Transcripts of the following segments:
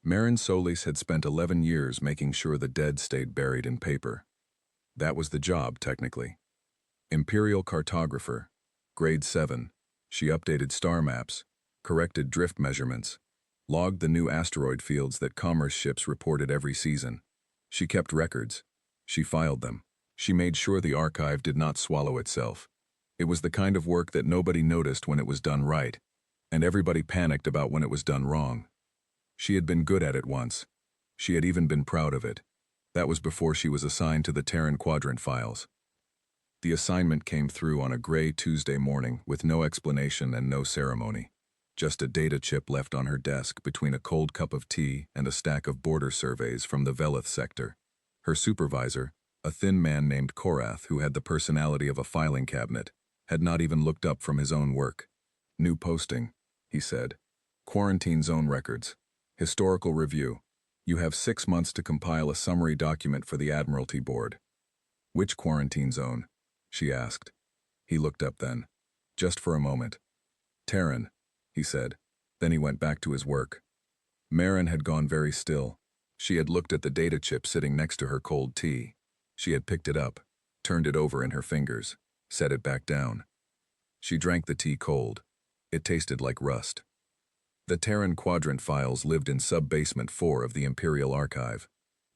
Marin Solis had spent 11 years making sure the dead stayed buried in paper. That was the job, technically. Imperial cartographer, grade 7, she updated star maps, corrected drift measurements, logged the new asteroid fields that commerce ships reported every season. She kept records. She filed them. She made sure the archive did not swallow itself. It was the kind of work that nobody noticed when it was done right, and everybody panicked about when it was done wrong. She had been good at it once. She had even been proud of it. That was before she was assigned to the Terran Quadrant files. The assignment came through on a gray Tuesday morning with no explanation and no ceremony. Just a data chip left on her desk between a cold cup of tea and a stack of border surveys from the Velith sector. Her supervisor, a thin man named Korath who had the personality of a filing cabinet, had not even looked up from his own work. New posting, he said. Quarantine zone records. Historical review. You have 6 months to compile a summary document for the Admiralty Board. Which quarantine zone? She asked. He looked up then. Just for a moment. Terran, he said. Then he went back to his work. Marin had gone very still. She had looked at the data chip sitting next to her cold tea. She had picked it up, turned it over in her fingers, set it back down. She drank the tea cold. It tasted like rust. The Terran Quadrant files lived in Sub-Basement 4 of the Imperial Archive.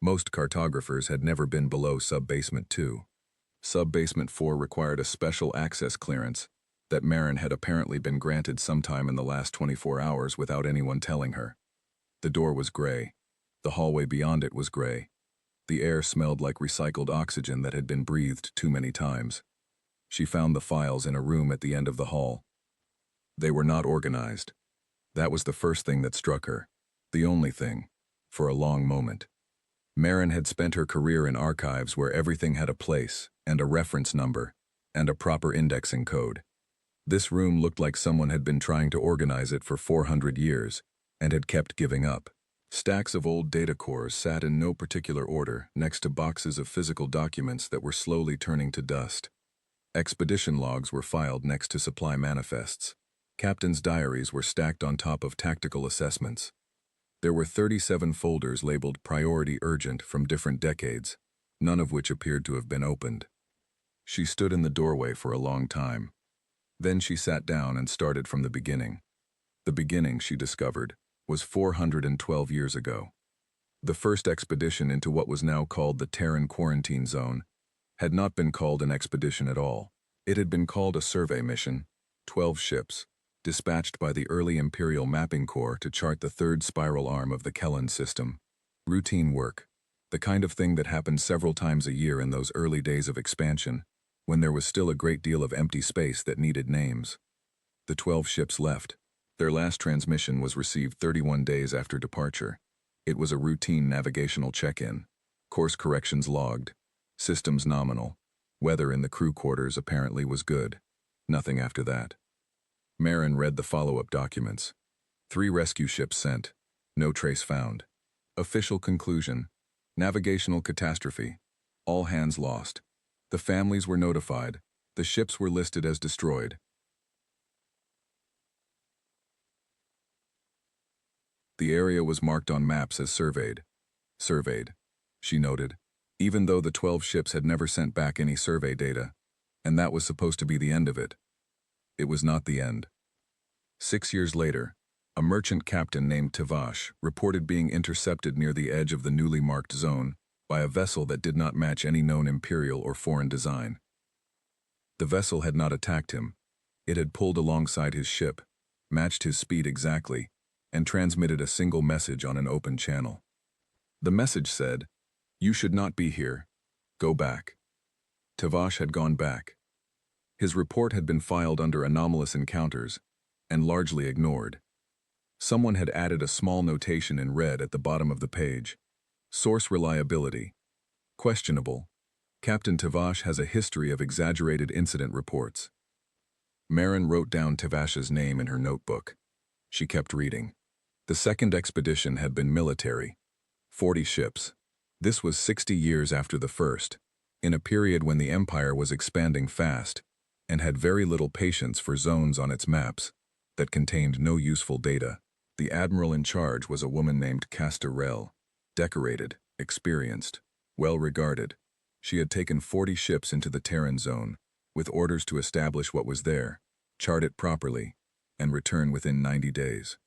Most cartographers had never been below Sub-Basement 2. Sub-Basement 4 required a special access clearance that Marin had apparently been granted sometime in the last 24 hours without anyone telling her. The door was gray. The hallway beyond it was gray. The air smelled like recycled oxygen that had been breathed too many times. She found the files in a room at the end of the hall. They were not organized. That was the first thing that struck her. The only thing. For a long moment. Marin had spent her career in archives where everything had a place, and a reference number, and a proper indexing code. This room looked like someone had been trying to organize it for 400 years, and had kept giving up. Stacks of old data cores sat in no particular order next to boxes of physical documents that were slowly turning to dust. Expedition logs were filed next to supply manifests. Captains' diaries were stacked on top of tactical assessments. There were 37 folders labeled Priority Urgent from different decades, none of which appeared to have been opened. She stood in the doorway for a long time. Then she sat down and started from the beginning. The beginning, she discovered, was 412 years ago. The first expedition into what was now called the Terran Quarantine Zone had not been called an expedition at all. It had been called a survey mission, 12 ships, dispatched by the early Imperial Mapping Corps to chart the third spiral arm of the Kellan system. Routine work, the kind of thing that happened several times a year in those early days of expansion, when there was still a great deal of empty space that needed names. The 12 ships left. Their last transmission was received 31 days after departure. It was a routine navigational check-in. Course corrections logged. Systems nominal. Weather in the crew quarters apparently was good. Nothing after that. Marin read the follow-up documents. 3 rescue ships sent. No trace found. Official conclusion. Navigational catastrophe. All hands lost. The families were notified. The ships were listed as destroyed. The area was marked on maps as surveyed. Surveyed, she noted, even though the 12 ships had never sent back any survey data, and that was supposed to be the end of it. It was not the end. 6 years later, a merchant captain named Tavash reported being intercepted near the edge of the newly marked zone by a vessel that did not match any known imperial or foreign design. The vessel had not attacked him. It had pulled alongside his ship, matched his speed exactly, and transmitted a single message on an open channel. The message said, "You should not be here. Go back." Tavash had gone back. His report had been filed under anomalous encounters and largely ignored. Someone had added a small notation in red at the bottom of the page. Source reliability. Questionable. Captain Tavash has a history of exaggerated incident reports. Marin wrote down Tavash's name in her notebook. She kept reading. The second expedition had been military. 40 ships. This was 60 years after the first, in a period when the Empire was expanding fast and had very little patience for zones on its maps that contained no useful data. The admiral in charge was a woman named Castorel, decorated, experienced, well-regarded. She had taken 40 ships into the Terran zone, with orders to establish what was there, chart it properly, and return within 90 days.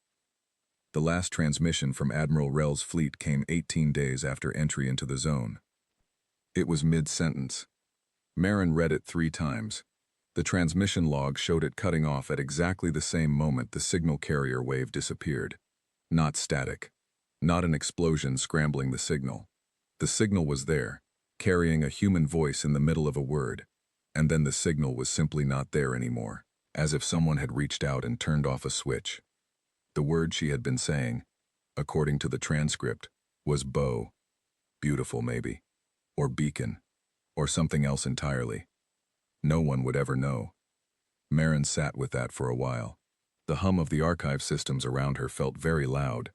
The last transmission from Admiral Rel's fleet came 18 days after entry into the zone. It was mid-sentence. Marin read it 3 times. The transmission log showed it cutting off at exactly the same moment the signal carrier wave disappeared. Not static. Not an explosion scrambling the signal. The signal was there, carrying a human voice in the middle of a word, and then the signal was simply not there anymore, as if someone had reached out and turned off a switch. The word she had been saying, according to the transcript, was bow. Beautiful, maybe. Or beacon. Or something else entirely. No one would ever know. Marin sat with that for a while. The hum of the archive systems around her felt very loud.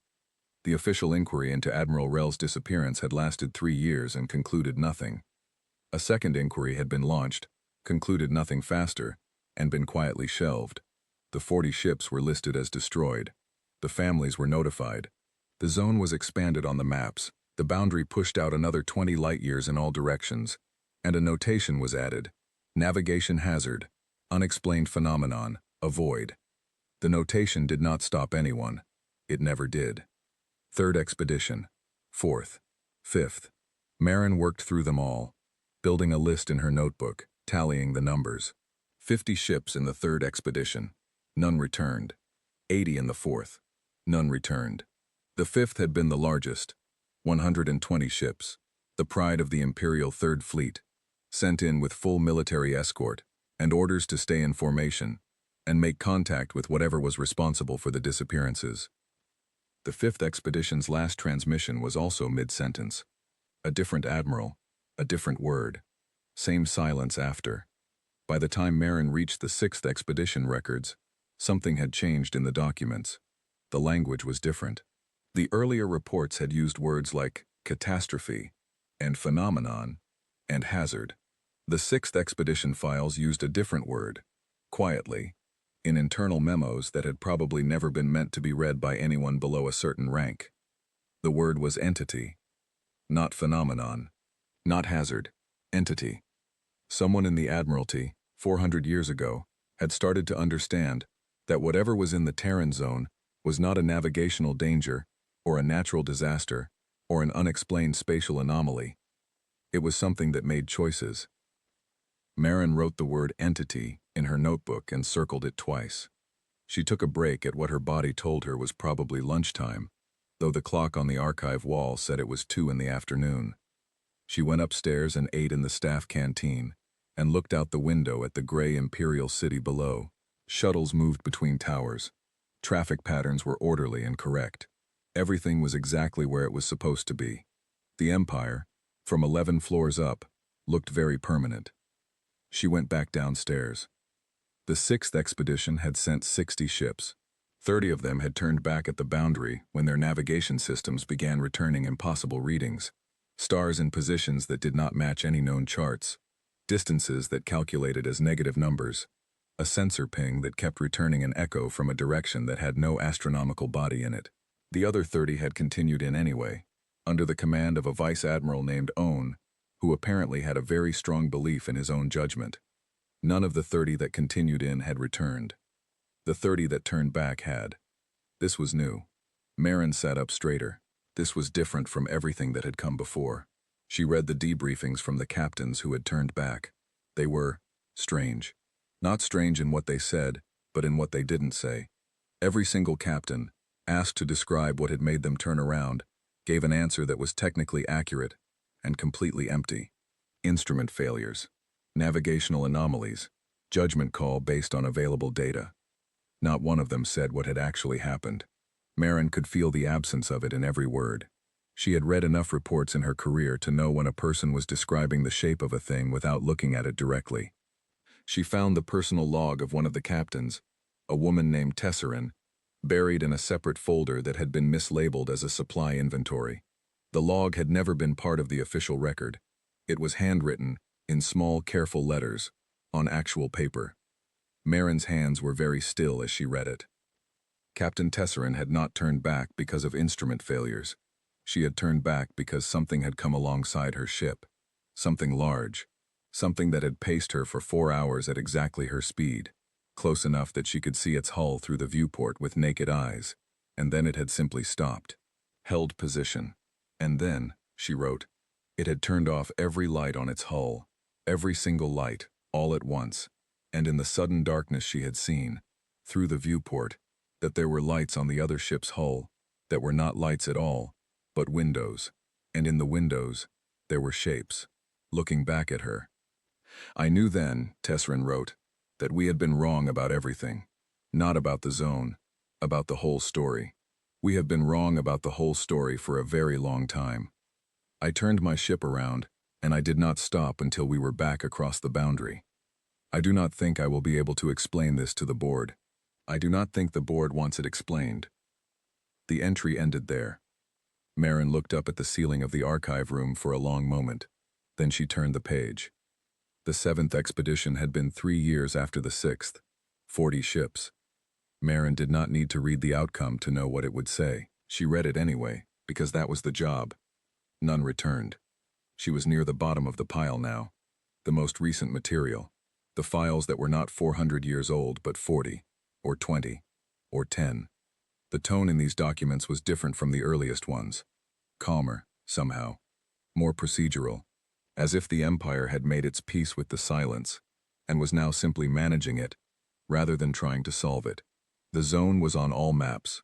The official inquiry into Admiral Rel's disappearance had lasted 3 years and concluded nothing. A second inquiry had been launched, concluded nothing faster, and been quietly shelved. The 40 ships were listed as destroyed. The families were notified. The zone was expanded on the maps. The boundary pushed out another 20 light-years in all directions, and a notation was added. Navigation hazard. Unexplained phenomenon. Avoid. The notation did not stop anyone. It never did. Third expedition. Fourth. Fifth. Marin worked through them all, building a list in her notebook, tallying the numbers. 50 ships in the third expedition. None returned. 80 in the fourth. None returned. The fifth had been the largest. 120 ships. The pride of the Imperial Third Fleet, sent in with full military escort and orders to stay in formation and make contact with whatever was responsible for the disappearances. The fifth expedition's last transmission was also mid-sentence. A different admiral, a different word. Same silence after. By the time Marin reached the sixth expedition records, something had changed in the documents. The language was different. The earlier reports had used words like catastrophe and phenomenon and hazard. The sixth expedition files used a different word, quietly, in internal memos that had probably never been meant to be read by anyone below a certain rank. The word was entity, not phenomenon, not hazard, entity. Someone in the Admiralty, 400 years ago, had started to understand that whatever was in the Terran zone was not a navigational danger or a natural disaster or an unexplained spatial anomaly. It was something that made choices. Marin wrote the word entity in her notebook and circled it twice. She took a break at what her body told her was probably lunchtime, though the clock on the archive wall said it was 2 in the afternoon. She went upstairs and ate in the staff canteen and looked out the window at the gray Imperial city below. Shuttles moved between towers. Traffic patterns were orderly and correct. Everything was exactly where it was supposed to be. The Empire, from 11 floors up, looked very permanent. She went back downstairs. The sixth expedition had sent 60 ships. 30 of them had turned back at the boundary when their navigation systems began returning impossible readings. Stars in positions that did not match any known charts. Distances that calculated as negative numbers. A sensor ping that kept returning an echo from a direction that had no astronomical body in it. The other 30 had continued in anyway, under the command of a vice admiral named Owen, who apparently had a very strong belief in his own judgment. None of the 30 that continued in had returned. The 30 that turned back had. This was new. Marin sat up straighter. This was different from everything that had come before. She read the debriefings from the captains who had turned back. They were strange. Not strange in what they said, but in what they didn't say. Every single captain, asked to describe what had made them turn around, gave an answer that was technically accurate and completely empty. Instrument failures, navigational anomalies, judgment call based on available data. Not one of them said what had actually happened. Marin could feel the absence of it in every word. She had read enough reports in her career to know when a person was describing the shape of a thing without looking at it directly. She found the personal log of one of the captains, a woman named Terran, buried in a separate folder that had been mislabeled as a supply inventory. The log had never been part of the official record. It was handwritten, in small, careful letters, on actual paper. Marin's hands were very still as she read it. Captain Tesserin had not turned back because of instrument failures. She had turned back because something had come alongside her ship. Something large. Something that had paced her for 4 hours at exactly her speed, close enough that she could see its hull through the viewport with naked eyes, and then it had simply stopped. Held position. And then, she wrote, it had turned off every light on its hull, every single light, all at once, and in the sudden darkness she had seen, through the viewport, that there were lights on the other ship's hull, that were not lights at all, but windows, and in the windows, there were shapes, looking back at her. I knew then, Tesserin wrote, that we had been wrong about everything, not about the zone, about the whole story. We have been wrong about the whole story for a very long time. I turned my ship around, and I did not stop until we were back across the boundary. I do not think I will be able to explain this to the board. I do not think the board wants it explained. The entry ended there. Marin looked up at the ceiling of the archive room for a long moment. Then she turned the page. The 7th expedition had been 3 years after the 6th, 40 ships. Marin did not need to read the outcome to know what it would say. She read it anyway, because that was the job. None returned. She was near the bottom of the pile now. The most recent material. The files that were not 400 years old but 40, or 20, or 10. The tone in these documents was different from the earliest ones. Calmer, somehow. More procedural. As if the Empire had made its peace with the silence, and was now simply managing it, rather than trying to solve it. The zone was on all maps.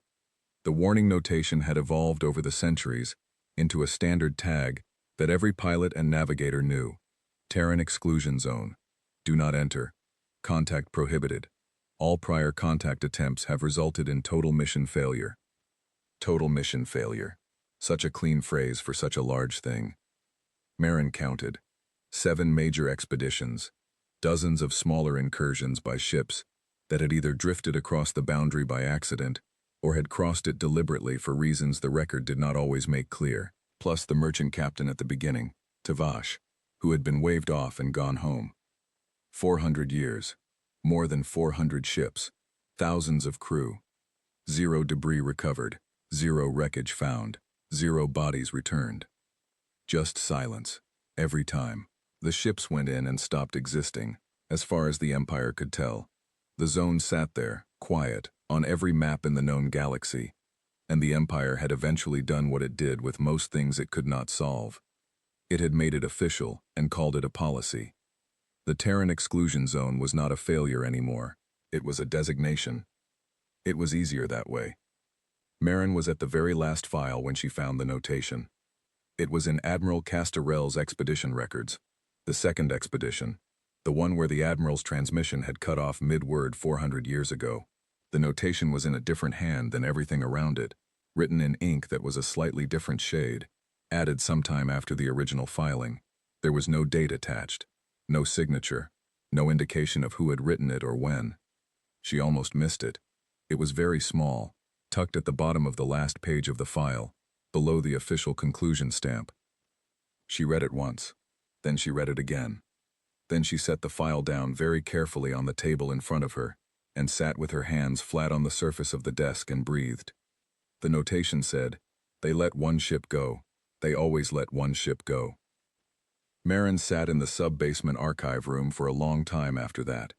The warning notation had evolved over the centuries into a standard tag that every pilot and navigator knew. Terran exclusion zone. Do not enter. Contact prohibited. All prior contact attempts have resulted in total mission failure. Total mission failure. Such a clean phrase for such a large thing. Marin counted. 7 major expeditions. Dozens of smaller incursions by ships that had either drifted across the boundary by accident or had crossed it deliberately for reasons the record did not always make clear, plus the merchant captain at the beginning, Tavash, who had been waved off and gone home. 400 years. More than 400 ships. Thousands of crew. 0 debris recovered. 0 wreckage found. 0 bodies returned. Just silence. Every time. The ships went in and stopped existing, as far as the Empire could tell. The zone sat there, quiet, on every map in the known galaxy, and the Empire had eventually done what it did with most things it could not solve. It had made it official and called it a policy. The Terran exclusion zone was not a failure anymore. It was a designation. It was easier that way. Marin was at the very last file when she found the notation. It was in Admiral Castorell's expedition records, the 2nd expedition, the one where the Admiral's transmission had cut off mid-word 400 years ago. The notation was in a different hand than everything around it, written in ink that was a slightly different shade, added sometime after the original filing. There was no date attached, no signature, no indication of who had written it or when. She almost missed it. It was very small, tucked at the bottom of the last page of the file, below the official conclusion stamp. She read it once. Then she read it again. Then she set the file down very carefully on the table in front of her, and sat with her hands flat on the surface of the desk and breathed. The notation said, "They let one ship go. They always let one ship go." Marin sat in the sub-basement archive room for a long time after that.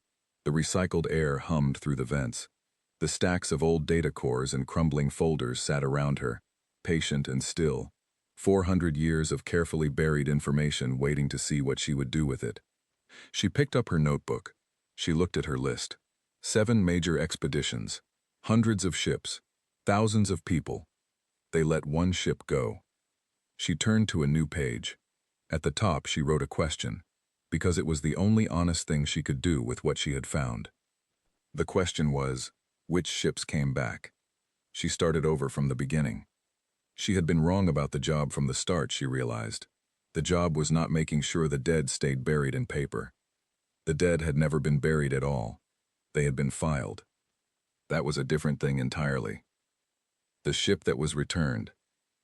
The recycled air hummed through the vents. The stacks of old data cores and crumbling folders sat around her, patient and still. 400 years of carefully buried information waiting to see what she would do with it. She picked up her notebook. She looked at her list. 7 major expeditions. Hundreds of ships. Thousands of people. They let one ship go. She turned to a new page. At the top she wrote a question, because it was the only honest thing she could do with what she had found. The question was, which ships came back? She started over from the beginning. She had been wrong about the job from the start, she realized. The job was not making sure the dead stayed buried in paper. The dead had never been buried at all. They had been filed. That was a different thing entirely. The ship that was returned.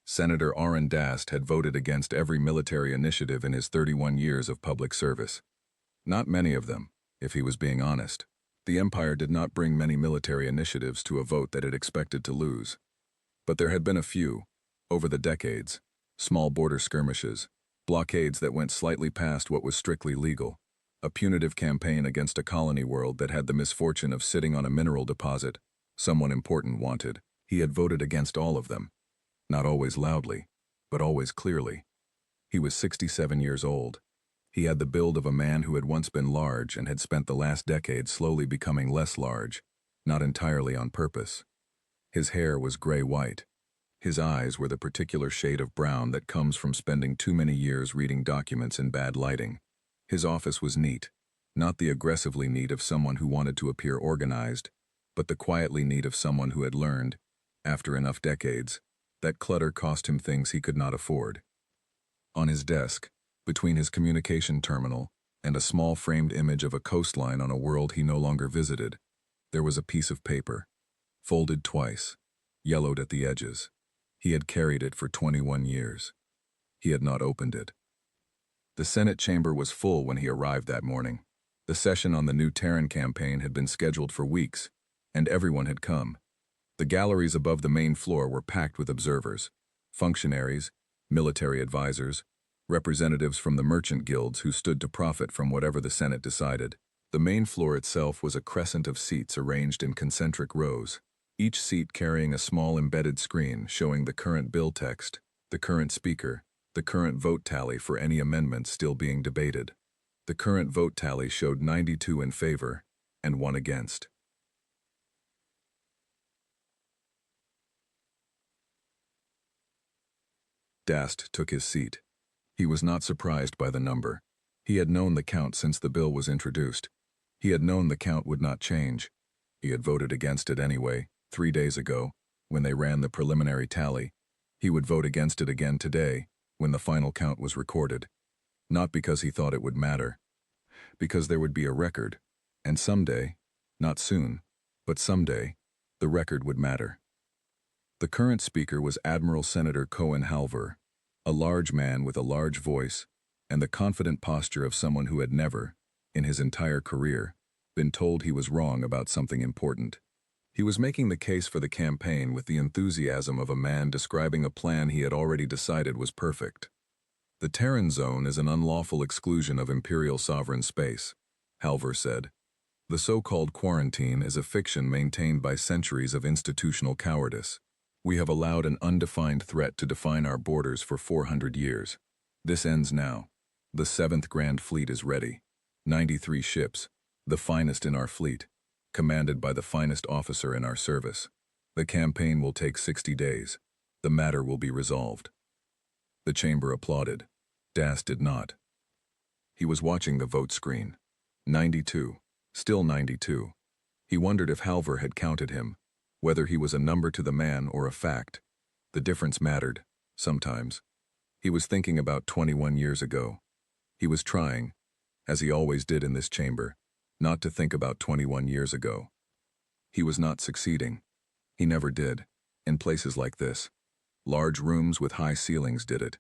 Senator Arun Dast had voted against every military initiative in his 31 years of public service. Not many of them, if he was being honest. The Empire did not bring many military initiatives to a vote that it expected to lose. But there had been a few, over the decades, small border skirmishes, blockades that went slightly past what was strictly legal, a punitive campaign against a colony world that had the misfortune of sitting on a mineral deposit someone important wanted. He had voted against all of them, not always loudly, but always clearly. He was 67 years old. He had the build of a man who had once been large and had spent the last decade slowly becoming less large, not entirely on purpose. His hair was gray-white. His eyes were the particular shade of brown that comes from spending too many years reading documents in bad lighting. His office was neat, not the aggressively neat of someone who wanted to appear organized, but the quietly neat of someone who had learned, after enough decades, that clutter cost him things he could not afford. On his desk, between his communication terminal and a small framed image of a coastline on a world he no longer visited, there was a piece of paper, folded twice, yellowed at the edges. He had carried it for 21 years. He had not opened it. The Senate chamber was full when he arrived that morning. The session on the new Terran campaign had been scheduled for weeks, and everyone had come. The galleries above the main floor were packed with observers, functionaries, military advisors, representatives from the merchant guilds who stood to profit from whatever the Senate decided. The main floor itself was a crescent of seats arranged in concentric rows, each seat carrying a small embedded screen showing the current bill text, the current speaker, the current vote tally for any amendments still being debated. The current vote tally showed 92 in favor and 1 against. Dast took his seat. He was not surprised by the number. He had known the count since the bill was introduced. He had known the count would not change. He had voted against it anyway, 3 days ago, when they ran the preliminary tally. He would vote against it again today, when the final count was recorded. Not because he thought it would matter. Because there would be a record, and someday, not soon, but someday, the record would matter. The current speaker was Admiral Senator Cohen Halver, a large man with a large voice and the confident posture of someone who had never, in his entire career, been told he was wrong about something important. He was making the case for the campaign with the enthusiasm of a man describing a plan he had already decided was perfect. The Terran zone is an unlawful exclusion of Imperial sovereign space, Halver said. The so-called quarantine is a fiction maintained by centuries of institutional cowardice. We have allowed an undefined threat to define our borders for 400 years. This ends now. The 7th Grand Fleet is ready. 93 ships, the finest in our fleet, commanded by the finest officer in our service. The campaign will take 60 days. The matter will be resolved. The chamber applauded. Dast did not. He was watching the vote screen. 92. Still 92. He wondered if Halver had counted him, whether he was a number to the man or a fact. The difference mattered, sometimes. He was thinking about 21 years ago. He was trying, as he always did in this chamber, not to think about 21 years ago. He was not succeeding. He never did, in places like this. Large rooms with high ceilings did it.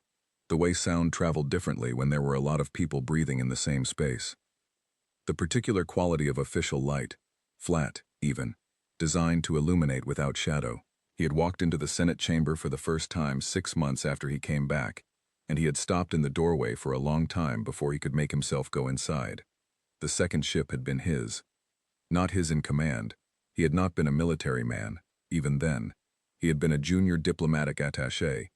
The way sound traveled differently when there were a lot of people breathing in the same space. The particular quality of official light, flat, even, designed to illuminate without shadow. He had walked into the Senate chamber for the first time 6 months after he came back, and he had stopped in the doorway for a long time before he could make himself go inside. The second ship had been his. Not his in command. He had not been a military man, even then. He had been a junior diplomatic attaché,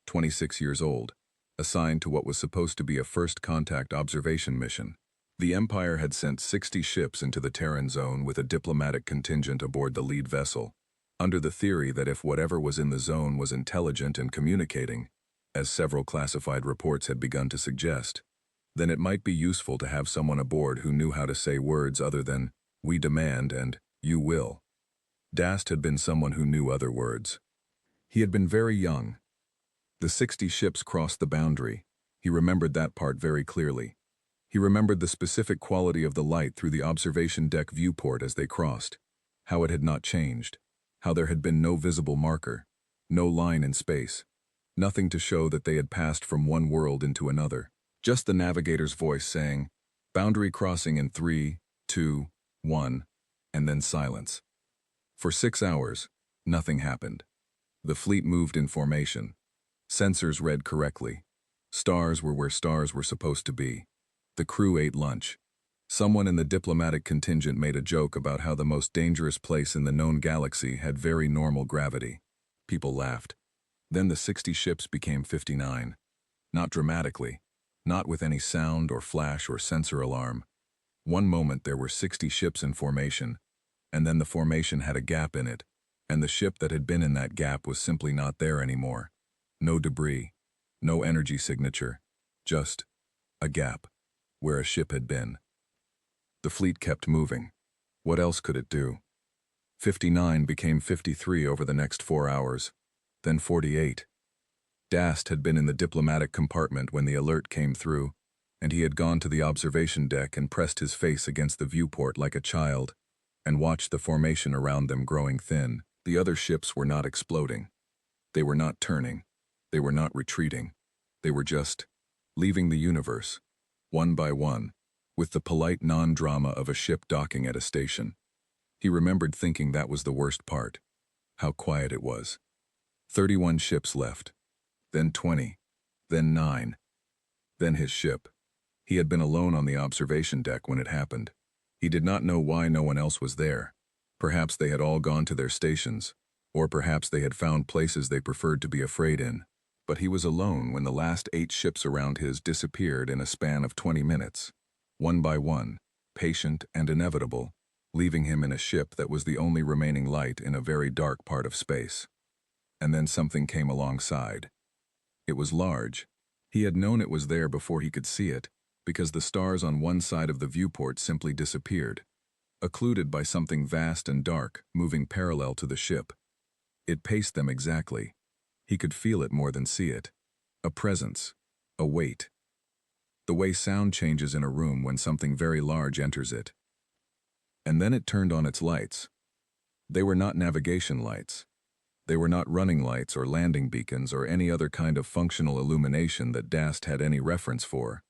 26 years old, assigned to what was supposed to be a first contact observation mission. The Empire had sent 60 ships into the Terran zone with a diplomatic contingent aboard the lead vessel, under the theory that if whatever was in the zone was intelligent and communicating, as several classified reports had begun to suggest, then it might be useful to have someone aboard who knew how to say words other than, "we demand" and "you will." Dast had been someone who knew other words. He had been very young. The 60 ships crossed the boundary. He remembered that part very clearly. He remembered the specific quality of the light through the observation deck viewport as they crossed, how it had not changed, how there had been no visible marker, no line in space, nothing to show that they had passed from one world into another. Just the navigator's voice saying, "Boundary crossing in 3, 2, 1, And then silence. For 6 hours, nothing happened. The fleet moved in formation. Sensors read correctly. Stars were where stars were supposed to be. The crew ate lunch. Someone in the diplomatic contingent made a joke about how the most dangerous place in the known galaxy had very normal gravity. People laughed. Then the 60 ships became 59. Not dramatically. Not with any sound or flash or sensor alarm. One moment there were 60 ships in formation, and then the formation had a gap in it, and the ship that had been in that gap was simply not there anymore. No debris, no energy signature, just a gap, where a ship had been. The fleet kept moving. What else could it do? 59 became 53 over the next 4 hours, then 48. Dast had been in the diplomatic compartment when the alert came through, and he had gone to the observation deck and pressed his face against the viewport like a child, and watched the formation around them growing thin. The other ships were not exploding. They were not turning. They were not retreating. They were just leaving the universe, one by one, with the polite non-drama of a ship docking at a station. He remembered thinking that was the worst part. How quiet it was. 31 ships left. Then 20. Then 9. Then his ship. He had been alone on the observation deck when it happened. He did not know why no one else was there. Perhaps they had all gone to their stations, or perhaps they had found places they preferred to be afraid in. But he was alone when the last 8 ships around his disappeared in a span of 20 minutes, one by one, patient and inevitable, leaving him in a ship that was the only remaining light in a very dark part of space. And then something came alongside. It was large. He had known it was there before he could see it, because the stars on one side of the viewport simply disappeared, occluded by something vast and dark moving parallel to the ship. It paced them exactly. He could feel it more than see it. A presence, a weight. The way sound changes in a room when something very large enters it. And then it turned on its lights. They were not navigation lights. They were not running lights or landing beacons or any other kind of functional illumination that Dast had any reference for.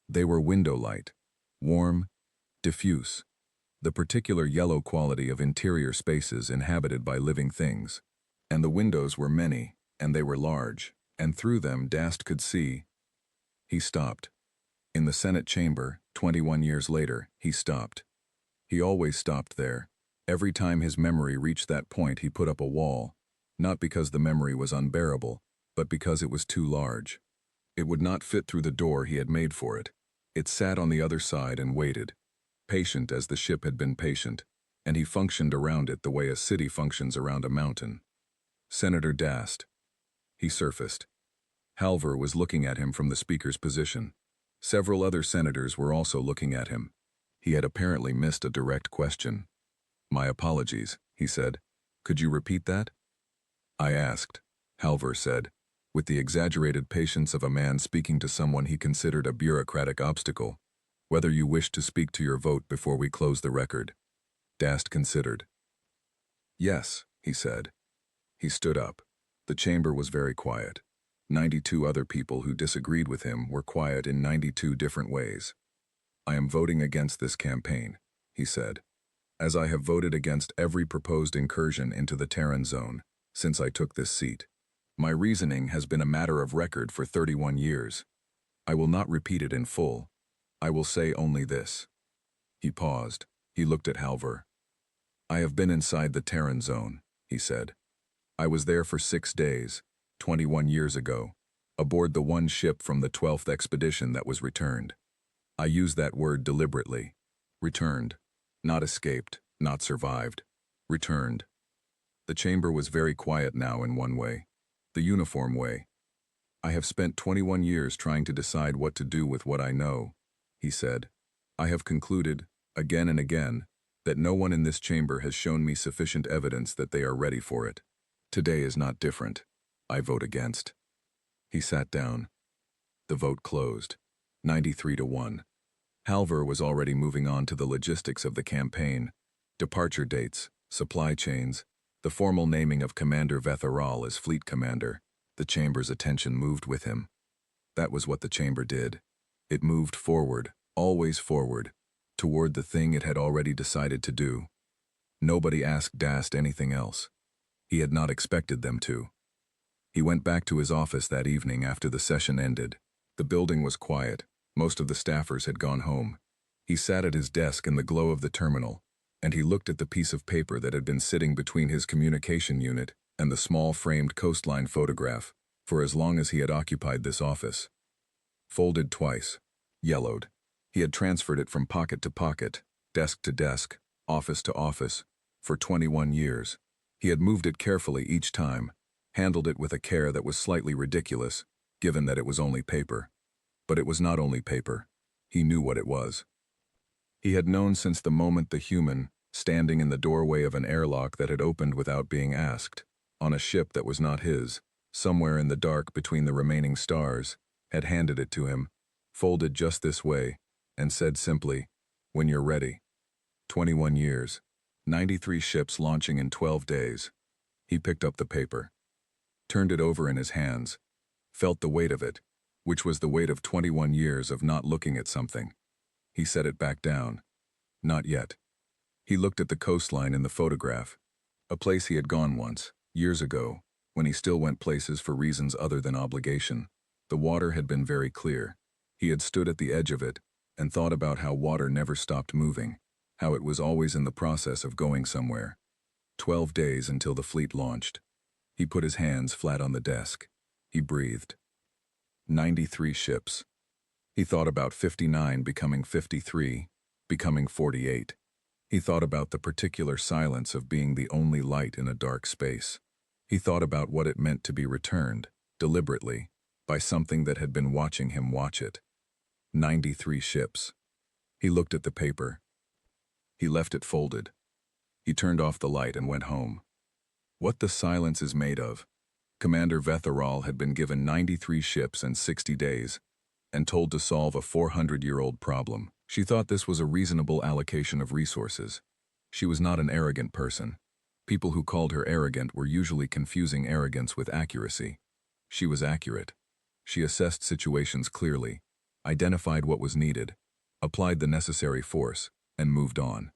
They were window light, warm, diffuse, the particular yellow quality of interior spaces inhabited by living things. And the windows were many, and they were large, and through them Dast could see. He stopped. In the Senate chamber, 21 years later, he stopped. He always stopped there. Every time his memory reached that point, he put up a wall, not because the memory was unbearable, but because it was too large. It would not fit through the door he had made for it. It sat on the other side and waited, patient as the ship had been patient, and he functioned around it the way a city functions around a mountain. Senator Dast. He surfaced. Halvor was looking at him from the speaker's position. Several other senators were also looking at him. He had apparently missed a direct question. "My apologies," he said. "Could you repeat that?" "I asked," Halvor said, with the exaggerated patience of a man speaking to someone he considered a bureaucratic obstacle, "whether you wished to speak to your vote before we close the record." Dast considered. "Yes," he said. He stood up. The chamber was very quiet. 92 other people who disagreed with him were quiet in 92 different ways. "I am voting against this campaign," he said, "as I have voted against every proposed incursion into the Terran zone since I took this seat. My reasoning has been a matter of record for 31 years. I will not repeat it in full. I will say only this." He paused. He looked at Halvor. "I have been inside the Terran zone," he said. "I was there for 6 days, 21 years ago, aboard the one ship from the 12th expedition that was returned. I use that word deliberately. Returned. Not escaped, not survived. Returned." The chamber was very quiet now in one way, the uniform way. "I have spent 21 years trying to decide what to do with what I know," he said. "I have concluded, again and again, that no one in this chamber has shown me sufficient evidence that they are ready for it. Today is not different. I vote against." He sat down. The vote closed. 93-1. Halvor was already moving on to the logistics of the campaign, departure dates, supply chains, the formal naming of Commander Vetheral as fleet commander. The chamber's attention moved with him. That was what the chamber did. It moved forward, always forward, toward the thing it had already decided to do. Nobody asked Dast anything else. He had not expected them to. He went back to his office that evening after the session ended. The building was quiet. Most of the staffers had gone home. He sat at his desk in the glow of the terminal, and he looked at the piece of paper that had been sitting between his communication unit and the small framed coastline photograph for as long as he had occupied this office. Folded twice. Yellowed. He had transferred it from pocket to pocket, desk to desk, office to office, for 21 years. He had moved it carefully each time, handled it with a care that was slightly ridiculous, given that it was only paper. But it was not only paper. He knew what it was. He had known since the moment the human, standing in the doorway of an airlock that had opened without being asked, on a ship that was not his, somewhere in the dark between the remaining stars, had handed it to him, folded just this way, and said simply, "When you're ready." 21 years. 93 ships launching in 12 days. He picked up the paper, turned it over in his hands, felt the weight of it, which was the weight of 21 years of not looking at something. He set it back down. Not yet. He looked at the coastline in the photograph, a place he had gone once, years ago, when he still went places for reasons other than obligation. The water had been very clear. He had stood at the edge of it and thought about how water never stopped moving, how it was always in the process of going somewhere. 12 days until the fleet launched. He put his hands flat on the desk. He breathed. 93 ships. He thought about 59 becoming 53, becoming 48. He thought about the particular silence of being the only light in a dark space. He thought about what it meant to be returned, deliberately, by something that had been watching him watch it. 93 ships. He looked at the paper. He left it folded. He turned off the light and went home. What the silence is made of. Commander Vetharal had been given 93 ships and 60 days, and told to solve a 400-year-old problem. She thought this was a reasonable allocation of resources. She was not an arrogant person. People who called her arrogant were usually confusing arrogance with accuracy. She was accurate. She assessed situations clearly, identified what was needed, applied the necessary force, and moved on.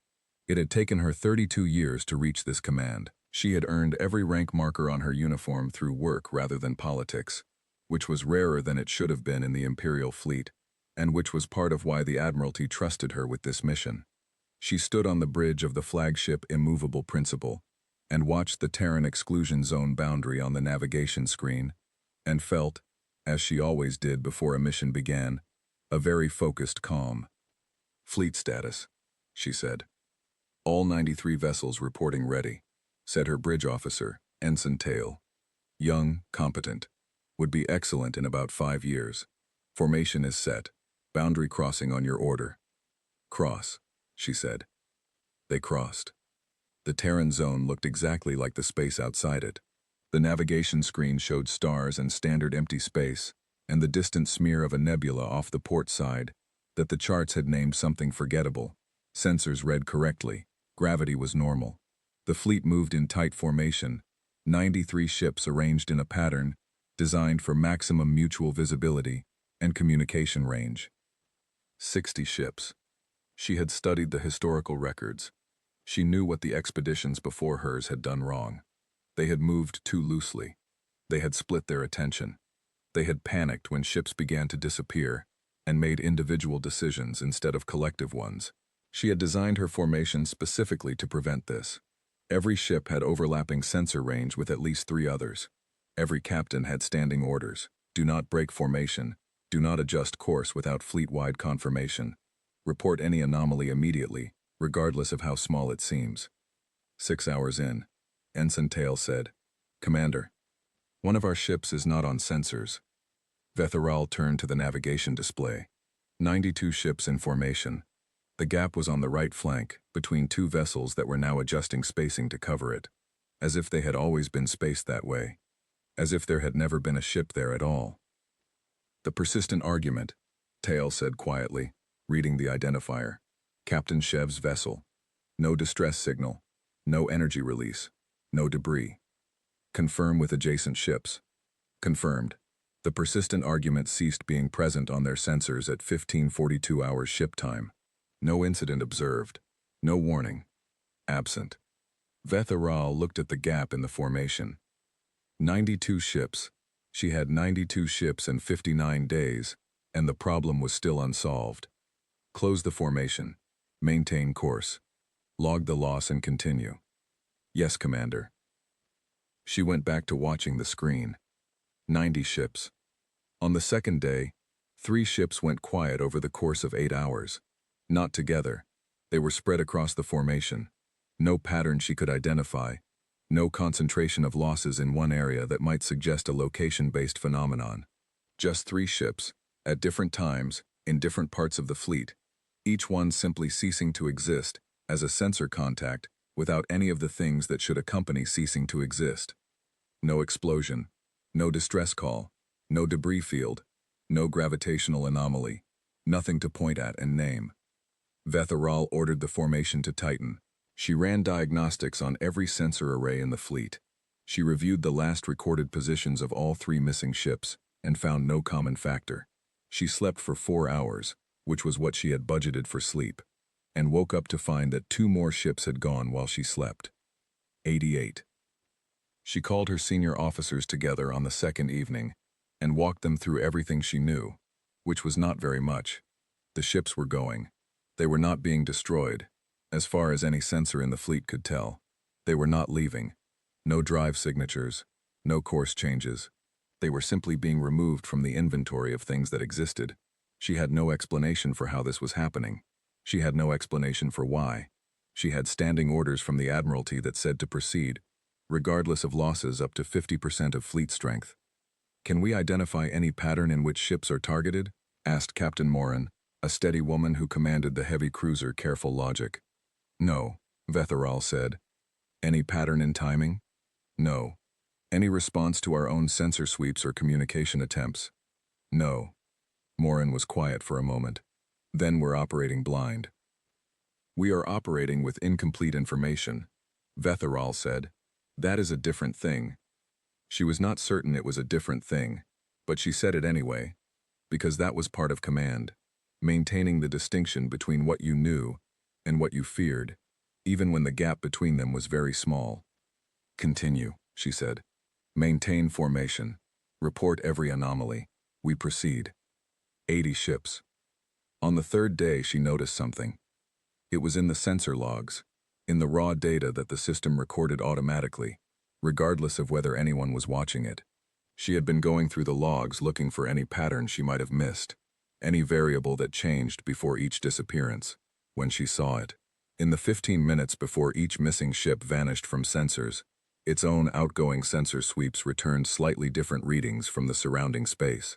It had taken her 32 years to reach this command. She had earned every rank marker on her uniform through work rather than politics, which was rarer than it should have been in the Imperial fleet, and which was part of why the Admiralty trusted her with this mission. She stood on the bridge of the flagship Immovable Principle and watched the Terran exclusion zone boundary on the navigation screen, and felt, as she always did before a mission began, a very focused calm. "Fleet status," she said. "All 93 vessels reporting ready," said her bridge officer, Ensign Tail. "Young, competent. Would be excellent in about 5 years. Formation is set. Boundary crossing on your order." "Cross," she said. They crossed. The Terran zone looked exactly like the space outside it. The navigation screen showed stars and standard empty space, and the distant smear of a nebula off the port side that the charts had named something forgettable. Sensors read correctly. Gravity was normal. The fleet moved in tight formation, 93 ships arranged in a pattern designed for maximum mutual visibility and communication range. 60 ships. She had studied the historical records. She knew what the expeditions before hers had done wrong. They had moved too loosely. They had split their attention. They had panicked when ships began to disappear and made individual decisions instead of collective ones. She had designed her formation specifically to prevent this. Every ship had overlapping sensor range with at least 3 others. Every captain had standing orders. Do not break formation. Do not adjust course without fleet-wide confirmation. Report any anomaly immediately, regardless of how small it seems. 6 hours in, Ensign Tail said, "Commander, one of our ships is not on sensors." Vetharal turned to the navigation display. 92 ships in formation. The gap was on the right flank, between 2 vessels that were now adjusting spacing to cover it, as if they had always been spaced that way, as if there had never been a ship there at all. "The persistent argument," Tail said quietly, reading the identifier. "Captain Shev's vessel. No distress signal. No energy release. No debris. Confirm with adjacent ships." Confirmed. The persistent argument ceased being present on their sensors at 15:42 hours ship time. No incident observed. No warning. Absent. Vetharal looked at the gap in the formation. 92 ships. She had 92 ships and 59 days, and the problem was still unsolved. Close the formation. Maintain course. Log the loss and continue. Yes, Commander. She went back to watching the screen. 90 ships. On the second day, 3 ships went quiet over the course of 8 hours. Not together. They were spread across the formation. No pattern she could identify. No concentration of losses in one area that might suggest a location-based phenomenon. Just 3 ships, at different times, in different parts of the fleet, each one simply ceasing to exist as a sensor contact without any of the things that should accompany ceasing to exist. No explosion, no distress call, no debris field, no gravitational anomaly, nothing to point at and name. Vetharal ordered the formation to tighten. She ran diagnostics on every sensor array in the fleet. She reviewed the last recorded positions of all 3 missing ships and found no common factor. She slept for 4 hours, which was what she had budgeted for sleep, and woke up to find that 2 more ships had gone while she slept. 88. She called her senior officers together on the second evening and walked them through everything she knew, which was not very much. The ships were going. They were not being destroyed, as far as any sensor in the fleet could tell. They were not leaving. No drive signatures, no course changes. They were simply being removed from the inventory of things that existed. She had no explanation for how this was happening. She had no explanation for why. She had standing orders from the Admiralty that said to proceed, regardless of losses up to 50% of fleet strength. "Can we identify any pattern in which ships are targeted?" asked Captain Morin, a steady woman who commanded the heavy cruiser Careful Logic. "No," Vetharal said. "Any pattern in timing?" "No." "Any response to our own sensor sweeps or communication attempts?" "No." Morin was quiet for a moment. "Then we're operating blind." "We are operating with incomplete information," Vetharal said. "That is a different thing." She was not certain it was a different thing, but she said it anyway, because that was part of command, maintaining the distinction between what you knew and what you feared, even when the gap between them was very small. "Continue," she said. "Maintain formation. Report every anomaly. We proceed." 80 ships. On the third day, she noticed something. It was in the sensor logs, in the raw data that the system recorded automatically, regardless of whether anyone was watching it. She had been going through the logs looking for any pattern she might have missed, any variable that changed before each disappearance, when she saw it. In the 15 minutes before each missing ship vanished from sensors, its own outgoing sensor sweeps returned slightly different readings from the surrounding space.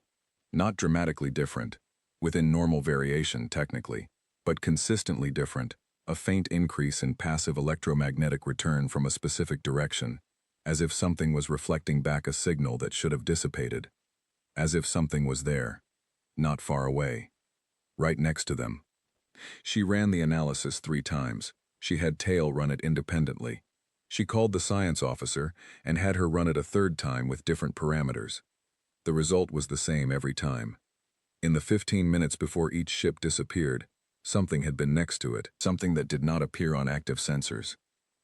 Not dramatically different, within normal variation technically, but consistently different, a faint increase in passive electromagnetic return from a specific direction, as if something was reflecting back a signal that should have dissipated. As if something was there, not far away, right next to them. She ran the analysis 3 times. She had Tail run it independently. She called the science officer and had her run it a 3rd time with different parameters. The result was the same every time. In the 15 minutes before each ship disappeared, something had been next to it, something that did not appear on active sensors,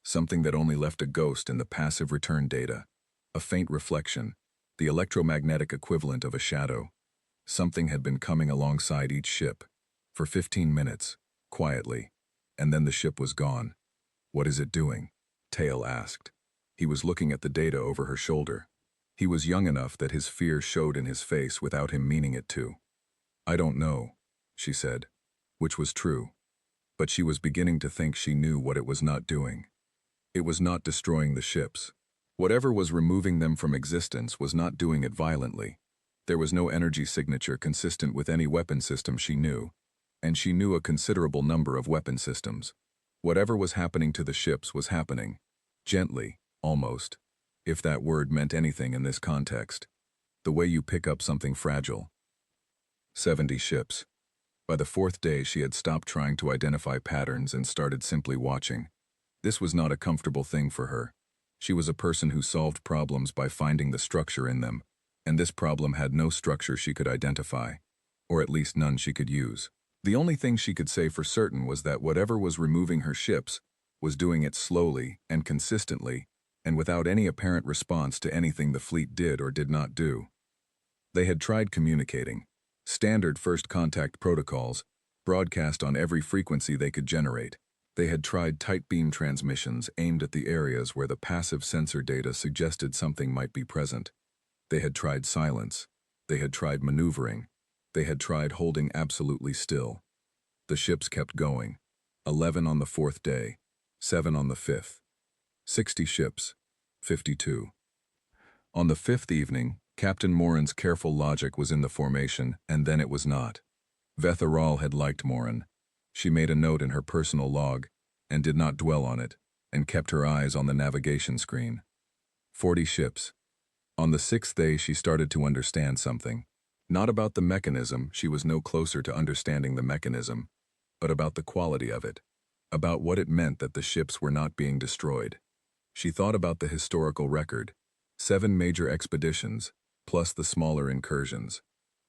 something that only left a ghost in the passive return data, a faint reflection, the electromagnetic equivalent of a shadow. Something had been coming alongside each ship, for 15 minutes, quietly, and then the ship was gone. "What is it doing?" Tail asked. He was looking at the data over her shoulder. He was young enough that his fear showed in his face without him meaning it to. "I don't know," she said, which was true, but she was beginning to think she knew what it was not doing. It was not destroying the ships. Whatever was removing them from existence was not doing it violently. There was no energy signature consistent with any weapon system she knew, and she knew a considerable number of weapon systems. Whatever was happening to the ships was happening, gently, almost, if that word meant anything in this context. The way you pick up something fragile. 70 ships. By the 4th day, she had stopped trying to identify patterns and started simply watching. This was not a comfortable thing for her. She was a person who solved problems by finding the structure in them, and this problem had no structure she could identify, or at least none she could use. The only thing she could say for certain was that whatever was removing her ships was doing it slowly and consistently, and without any apparent response to anything the fleet did or did not do. They had tried communicating. Standard first contact protocols, broadcast on every frequency they could generate. They had tried tight beam transmissions aimed at the areas where the passive sensor data suggested something might be present. They had tried silence. They had tried maneuvering. They had tried holding absolutely still. The ships kept going. 11 on the 4th day, 7 on the 5th. 60 ships, 52. On the 5th evening, Captain Morin's careful logic was in the formation, and then it was not. Vetheral had liked Morin. She made a note in her personal log, and did not dwell on it, and kept her eyes on the navigation screen. 40 ships. On the 6th day she started to understand something. Not about the mechanism, she was no closer to understanding the mechanism, but about the quality of it, about what it meant that the ships were not being destroyed. She thought about the historical record, 7 major expeditions, plus the smaller incursions.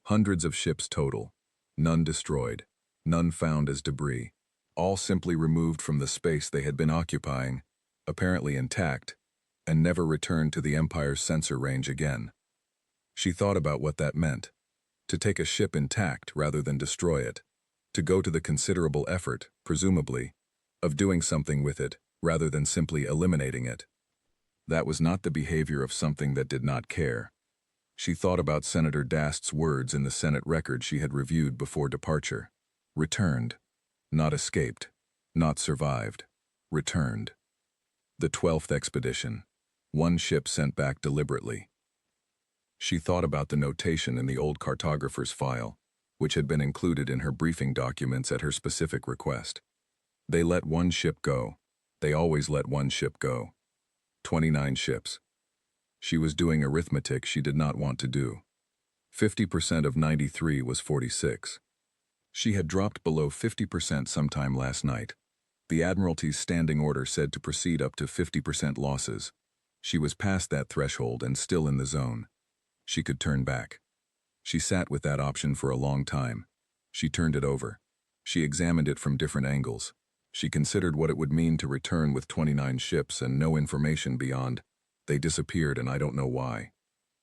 Hundreds of ships total, none destroyed, none found as debris, all simply removed from the space they had been occupying, apparently intact, and never returned to the Empire's sensor range again. She thought about what that meant. To take a ship intact rather than destroy it. To go to the considerable effort, presumably, of doing something with it rather than simply eliminating it. That was not the behavior of something that did not care. She thought about Senator Dast's words in the Senate record she had reviewed before departure. Returned. Not escaped. Not survived. Returned. The 12th expedition. 1 ship sent back deliberately. She thought about the notation in the old cartographer's file, which had been included in her briefing documents at her specific request. They let 1 ship go. They always let 1 ship go. 29 ships. She was doing arithmetic she did not want to do. 50% of 93 was 46. She had dropped below 50% sometime last night. The Admiralty's standing order said to proceed up to 50% losses. She was past that threshold and still in the zone. She could turn back. She sat with that option for a long time. She turned it over. She examined it from different angles. She considered what it would mean to return with 29 ships and no information beyond, "They disappeared and I don't know why."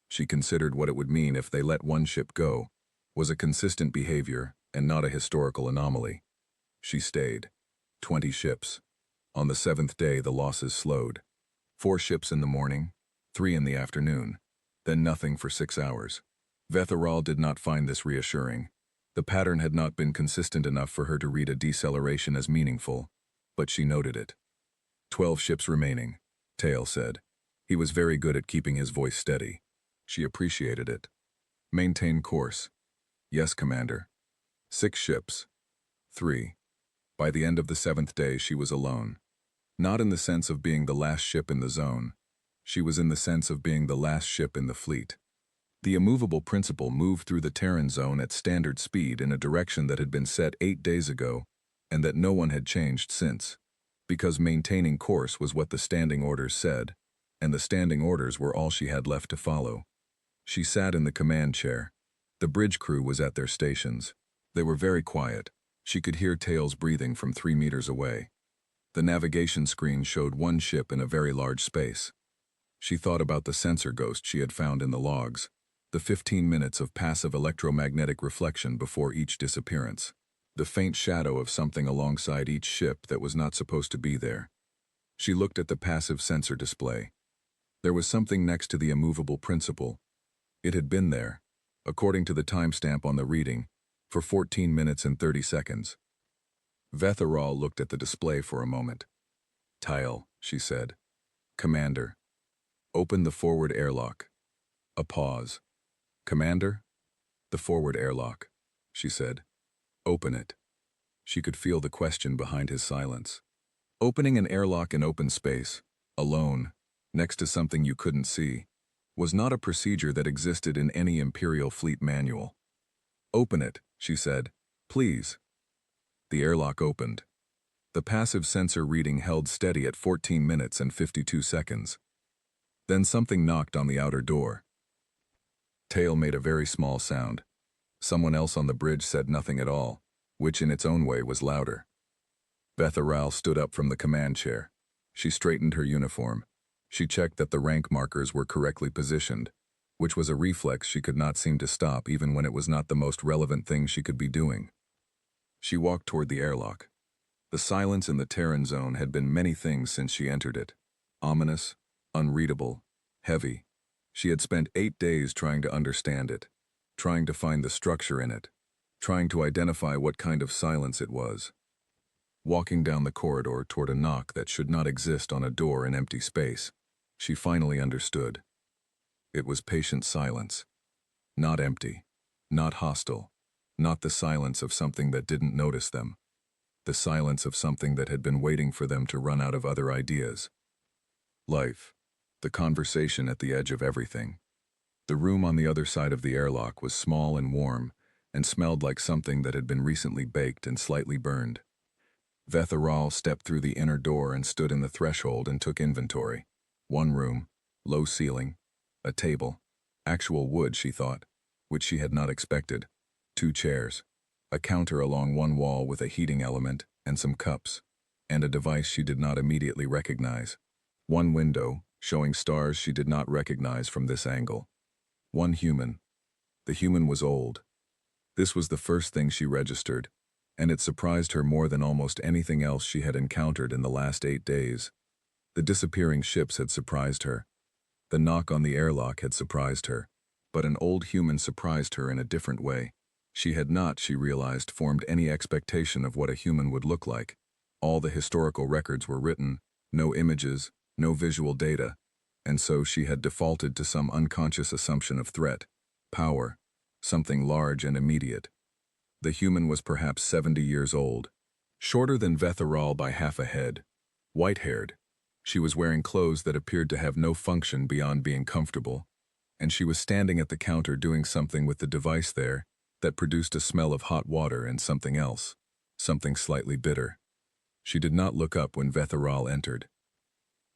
She considered what it would mean if they let 1 ship go, was a consistent behavior and not a historical anomaly. She stayed. 20 ships. On the 7th day the losses slowed. 4 ships in the morning, 3 in the afternoon, then nothing for 6 hours. Vetheral did not find this reassuring. The pattern had not been consistent enough for her to read a deceleration as meaningful, but she noted it. 12 ships remaining, Tail said. He was very good at keeping his voice steady. She appreciated it. Maintain course. Yes, Commander. 6 ships. 3. By the end of the 7th day she was alone. Not in the sense of being the last ship in the zone. She was in the sense of being the last ship in the fleet. The immovable principle moved through the Terran zone at standard speed in a direction that had been set 8 days ago, and that no one had changed since, because maintaining course was what the standing orders said, and the standing orders were all she had left to follow. She sat in the command chair. The bridge crew was at their stations. They were very quiet. She could hear Tails breathing from 3 meters away. The navigation screen showed 1 ship in a very large space. She thought about the sensor ghost she had found in the logs, the 15 minutes of passive electromagnetic reflection before each disappearance, the faint shadow of something alongside each ship that was not supposed to be there. She looked at the passive sensor display. There was something next to the immovable principle. It had been there, according to the timestamp on the reading, for 14 minutes and 30 seconds. Vetheral looked at the display for a moment. "Tile," she said. "Commander. Open the forward airlock." A pause. "Commander?" "The forward airlock," she said. "Open it." She could feel the question behind his silence. Opening an airlock in open space, alone, next to something you couldn't see, was not a procedure that existed in any Imperial Fleet manual. "Open it," she said. "Please." The airlock opened. The passive sensor reading held steady at 14 minutes and 52 seconds. Then something knocked on the outer door. Tail made a very small sound. Someone else on the bridge said nothing at all, which in its own way was louder. Betharal stood up from the command chair. She straightened her uniform. She checked that the rank markers were correctly positioned, which was a reflex she could not seem to stop even when it was not the most relevant thing she could be doing. She walked toward the airlock. The silence in the Terran zone had been many things since she entered it. Ominous, unreadable, heavy. She had spent 8 days trying to understand it, trying to find the structure in it, trying to identify what kind of silence it was. Walking down the corridor toward a knock that should not exist on a door in empty space, she finally understood. It was patient silence. Not empty, not hostile, not the silence of something that didn't notice them. The silence of something that had been waiting for them to run out of other ideas. Life. The conversation at the edge of everything. The room on the other side of the airlock was small and warm, and smelled like something that had been recently baked and slightly burned. Betharal stepped through the inner door and stood in the threshold and took inventory. One room, low ceiling, a table, actual wood, she thought, which she had not expected, 2 chairs, a counter along one wall with a heating element and some cups, and a device she did not immediately recognize. One window, showing stars she did not recognize from this angle. One human. The human was old. This was the first thing she registered, and it surprised her more than almost anything else she had encountered in the last 8 days. The disappearing ships had surprised her. The knock on the airlock had surprised her, but an old human surprised her in a different way. She had not, she realized, formed any expectation of what a human would look like. All the historical records were written, no images, no visual data, and so she had defaulted to some unconscious assumption of threat, power, something large and immediate. The human was perhaps 70 years old, shorter than Betharal by half a head, white-haired. She was wearing clothes that appeared to have no function beyond being comfortable, and she was standing at the counter doing something with the device there that produced a smell of hot water and something else, something slightly bitter. She did not look up when Betharal entered.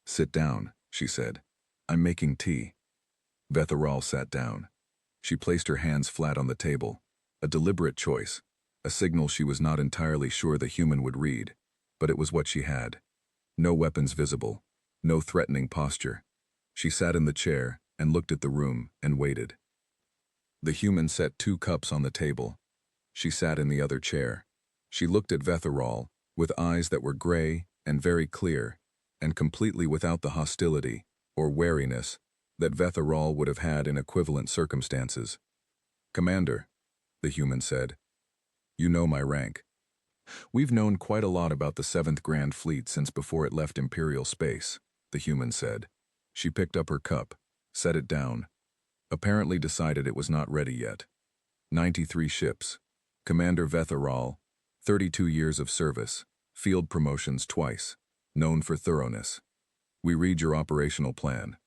"Sit down," she said. "I'm making tea." Betharal sat down. She placed her hands flat on the table, a deliberate choice, a signal she was not entirely sure the human would read, but it was what she had. No weapons visible, no threatening posture. She sat in the chair and looked at the room and waited. The human set 2 cups on the table. She sat in the other chair. She looked at Betharal with eyes that were gray and very clear, and completely without the hostility or wariness that Betharal would have had in equivalent circumstances. "Commander," the human said, "you know my rank. We've known quite a lot about the 7th Grand Fleet since before it left Imperial space," the human said. She picked up her cup, set it down, apparently decided it was not ready yet. 93 ships. Commander Betharal, 32 years of service, field promotions twice, known for thoroughness. We read your operational plan.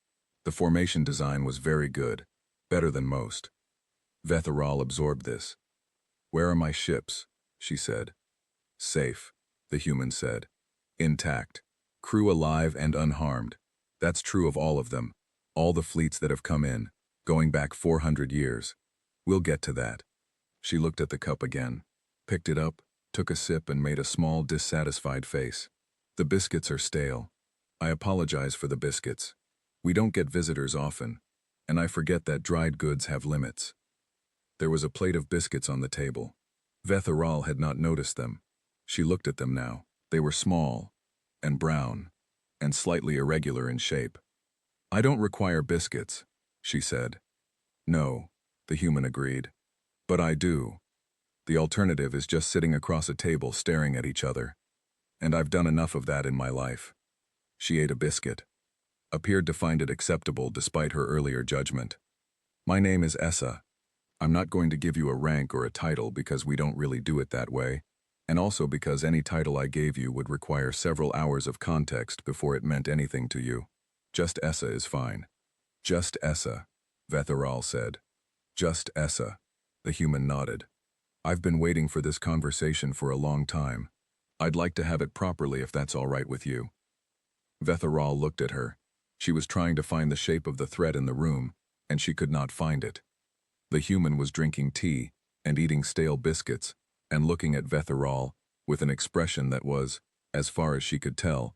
The formation design was very good, better than most. Betharal absorbed this. "Where are my ships?" she said. "Safe," the human said. "Intact. Crew alive and unharmed. That's true of all of them, all the fleets that have come in, going back 400 years. We'll get to that." She looked at the cup again, picked it up, took a sip and made a small, dissatisfied face. "The biscuits are stale. I apologize for the biscuits. We don't get visitors often, and I forget that dried goods have limits." There was a plate of biscuits on the table. Betharal had not noticed them. She looked at them now. They were small, and brown, and slightly irregular in shape. "I don't require biscuits," she said. "No," the human agreed. "But I do. The alternative is just sitting across a table staring at each other. And I've done enough of that in my life." She ate a biscuit, appeared to find it acceptable despite her earlier judgment. "My name is Essa. I'm not going to give you a rank or a title because we don't really do it that way, and also because any title I gave you would require several hours of context before it meant anything to you. Just Essa is fine." "Just Essa," Betharal said. "Just Essa," the human nodded. "I've been waiting for this conversation for a long time. I'd like to have it properly if that's all right with you." Betharal looked at her. She was trying to find the shape of the thread in the room, and she could not find it. The human was drinking tea and eating stale biscuits and looking at Betharal with an expression that was, As far as she could tell,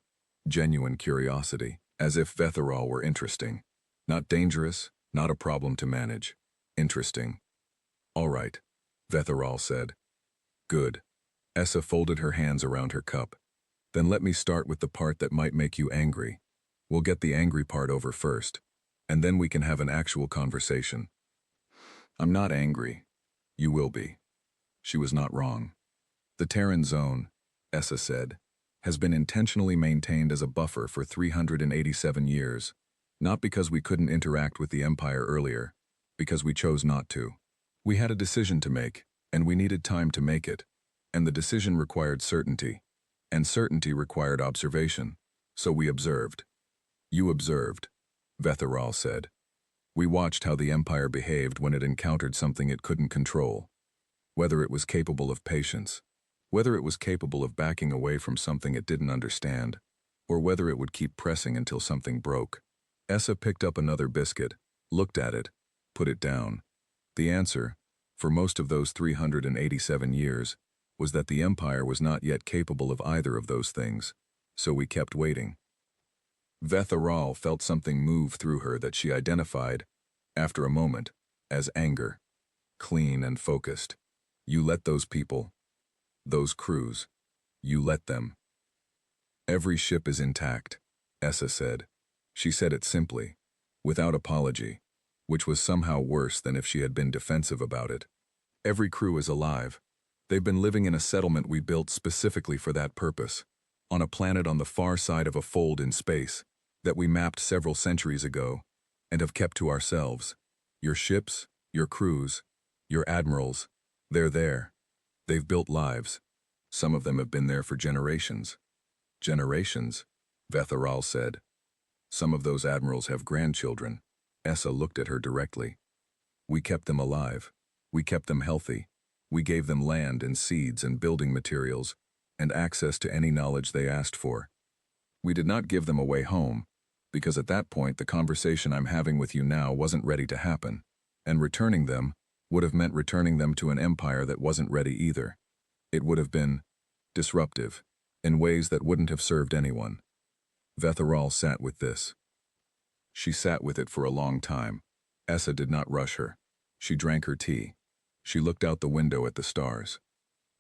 genuine curiosity, as if Vetheral were interesting. Not dangerous, not a problem to manage. Interesting. All right, Vetheral said. Good. Essa folded her hands around her cup. Then let me start with the part that might make you angry. We'll get the angry part over first, and then we can have an actual conversation. I'm not angry. You will be. She was not wrong. The Terran zone, Essa said, has been intentionally maintained as a buffer for 387 years, not because we couldn't interact with the Empire earlier, because we chose not to. We had a decision to make, and we needed time to make it, and the decision required certainty, and certainty required observation, so we observed. You observed, Vetheral said. We watched how the Empire behaved when it encountered something it couldn't control, whether it was capable of patience, whether it was capable of backing away from something it didn't understand, or whether it would keep pressing until something broke. Essa picked up another biscuit, looked at it, put it down. The answer, for most of those 387 years, was that the Empire was not yet capable of either of those things, so we kept waiting. Vetheral felt something move through her that she identified, after a moment, as anger. Clean and focused. You let those people, those crews, you let them. Every ship is intact, Essa said. She said it simply, without apology, which was somehow worse than if she had been defensive about it. Every crew is alive. They've been living in a settlement we built specifically for that purpose, on a planet on the far side of a fold in space that we mapped several centuries ago and have kept to ourselves. Your ships, your crews, your admirals, they're there. They've built lives. Some of them have been there for generations. Generations, Vetheral said. Some of those admirals have grandchildren. Essa looked at her directly. We kept them alive. We kept them healthy. We gave them land and seeds and building materials and access to any knowledge they asked for. We did not give them a way home, because at that point the conversation I'm having with you now wasn't ready to happen, and returning them would have meant returning them to an empire that wasn't ready either. It would have been disruptive, in ways that wouldn't have served anyone. Vetheral sat with this. She sat with it for a long time. Essa did not rush her. She drank her tea. She looked out the window at the stars.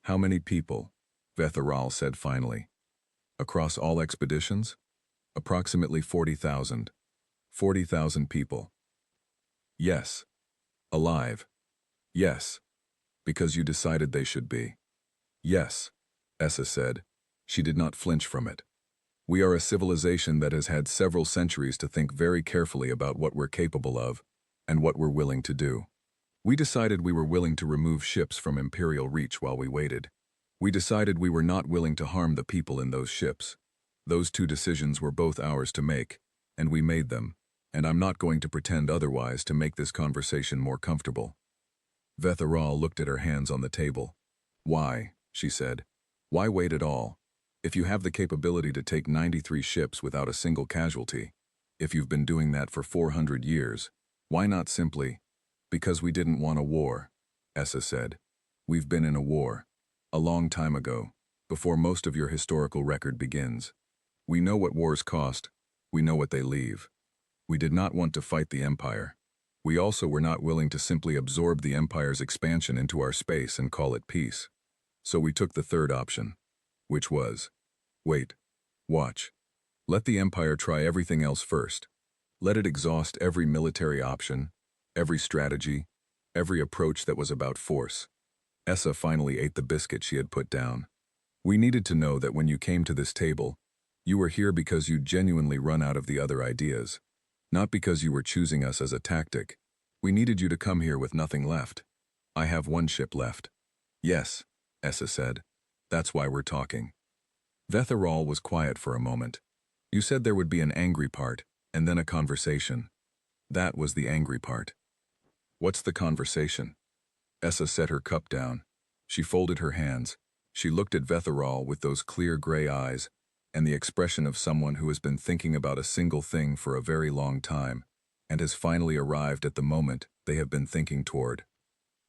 How many people? Vetheral said finally. Across all expeditions? Approximately 40,000. 40,000 people. Yes. Alive. Yes. Because you decided they should be. Yes, Essa said. She did not flinch from it. We are a civilization that has had several centuries to think very carefully about what we're capable of and what we're willing to do. We decided we were willing to remove ships from Imperial reach while we waited. We decided we were not willing to harm the people in those ships. Those two decisions were both ours to make, and we made them, and I'm not going to pretend otherwise to make this conversation more comfortable. Vetheral looked at her hands on the table. Why, she said. Why wait at all? If you have the capability to take 93 ships without a single casualty, if you've been doing that for 400 years, why not simply? Because we didn't want a war, Essa said. We've been in a war. A long time ago, before most of your historical record begins. We know what wars cost. We know what they leave. We did not want to fight the Empire. We also were not willing to simply absorb the Empire's expansion into our space and call it peace. So we took the third option, which was, wait, watch. Let the Empire try everything else first. Let it exhaust every military option, every strategy, every approach that was about force. Essa finally ate the biscuit she had put down. We needed to know that when you came to this table, you were here because you'd genuinely run out of the other ideas, not because you were choosing us as a tactic. We needed you to come here with nothing left. I have one ship left. Yes, Essa said. That's why we're talking. Vetheral was quiet for a moment. You said there would be an angry part, and then a conversation. That was the angry part. What's the conversation? Essa set her cup down. She folded her hands. She looked at Vetheral with those clear gray eyes, and the expression of someone who has been thinking about a single thing for a very long time, and has finally arrived at the moment they have been thinking toward.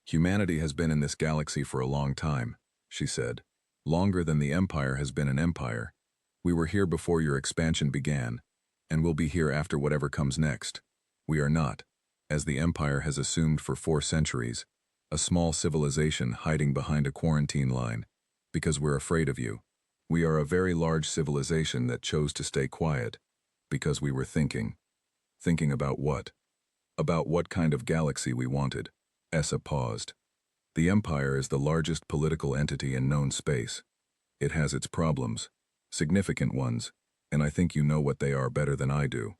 Humanity has been in this galaxy for a long time, she said. Longer than the Empire has been an empire. We were here before your expansion began, and we'll be here after whatever comes next. We are not, as the Empire has assumed for 4 centuries, a small civilization hiding behind a quarantine line, because we're afraid of you. We are a very large civilization that chose to stay quiet, because we were thinking. Thinking about what? About what kind of galaxy we wanted. Essa paused. The Empire is the largest political entity in known space. It has its problems, significant ones, and I think you know what they are better than I do.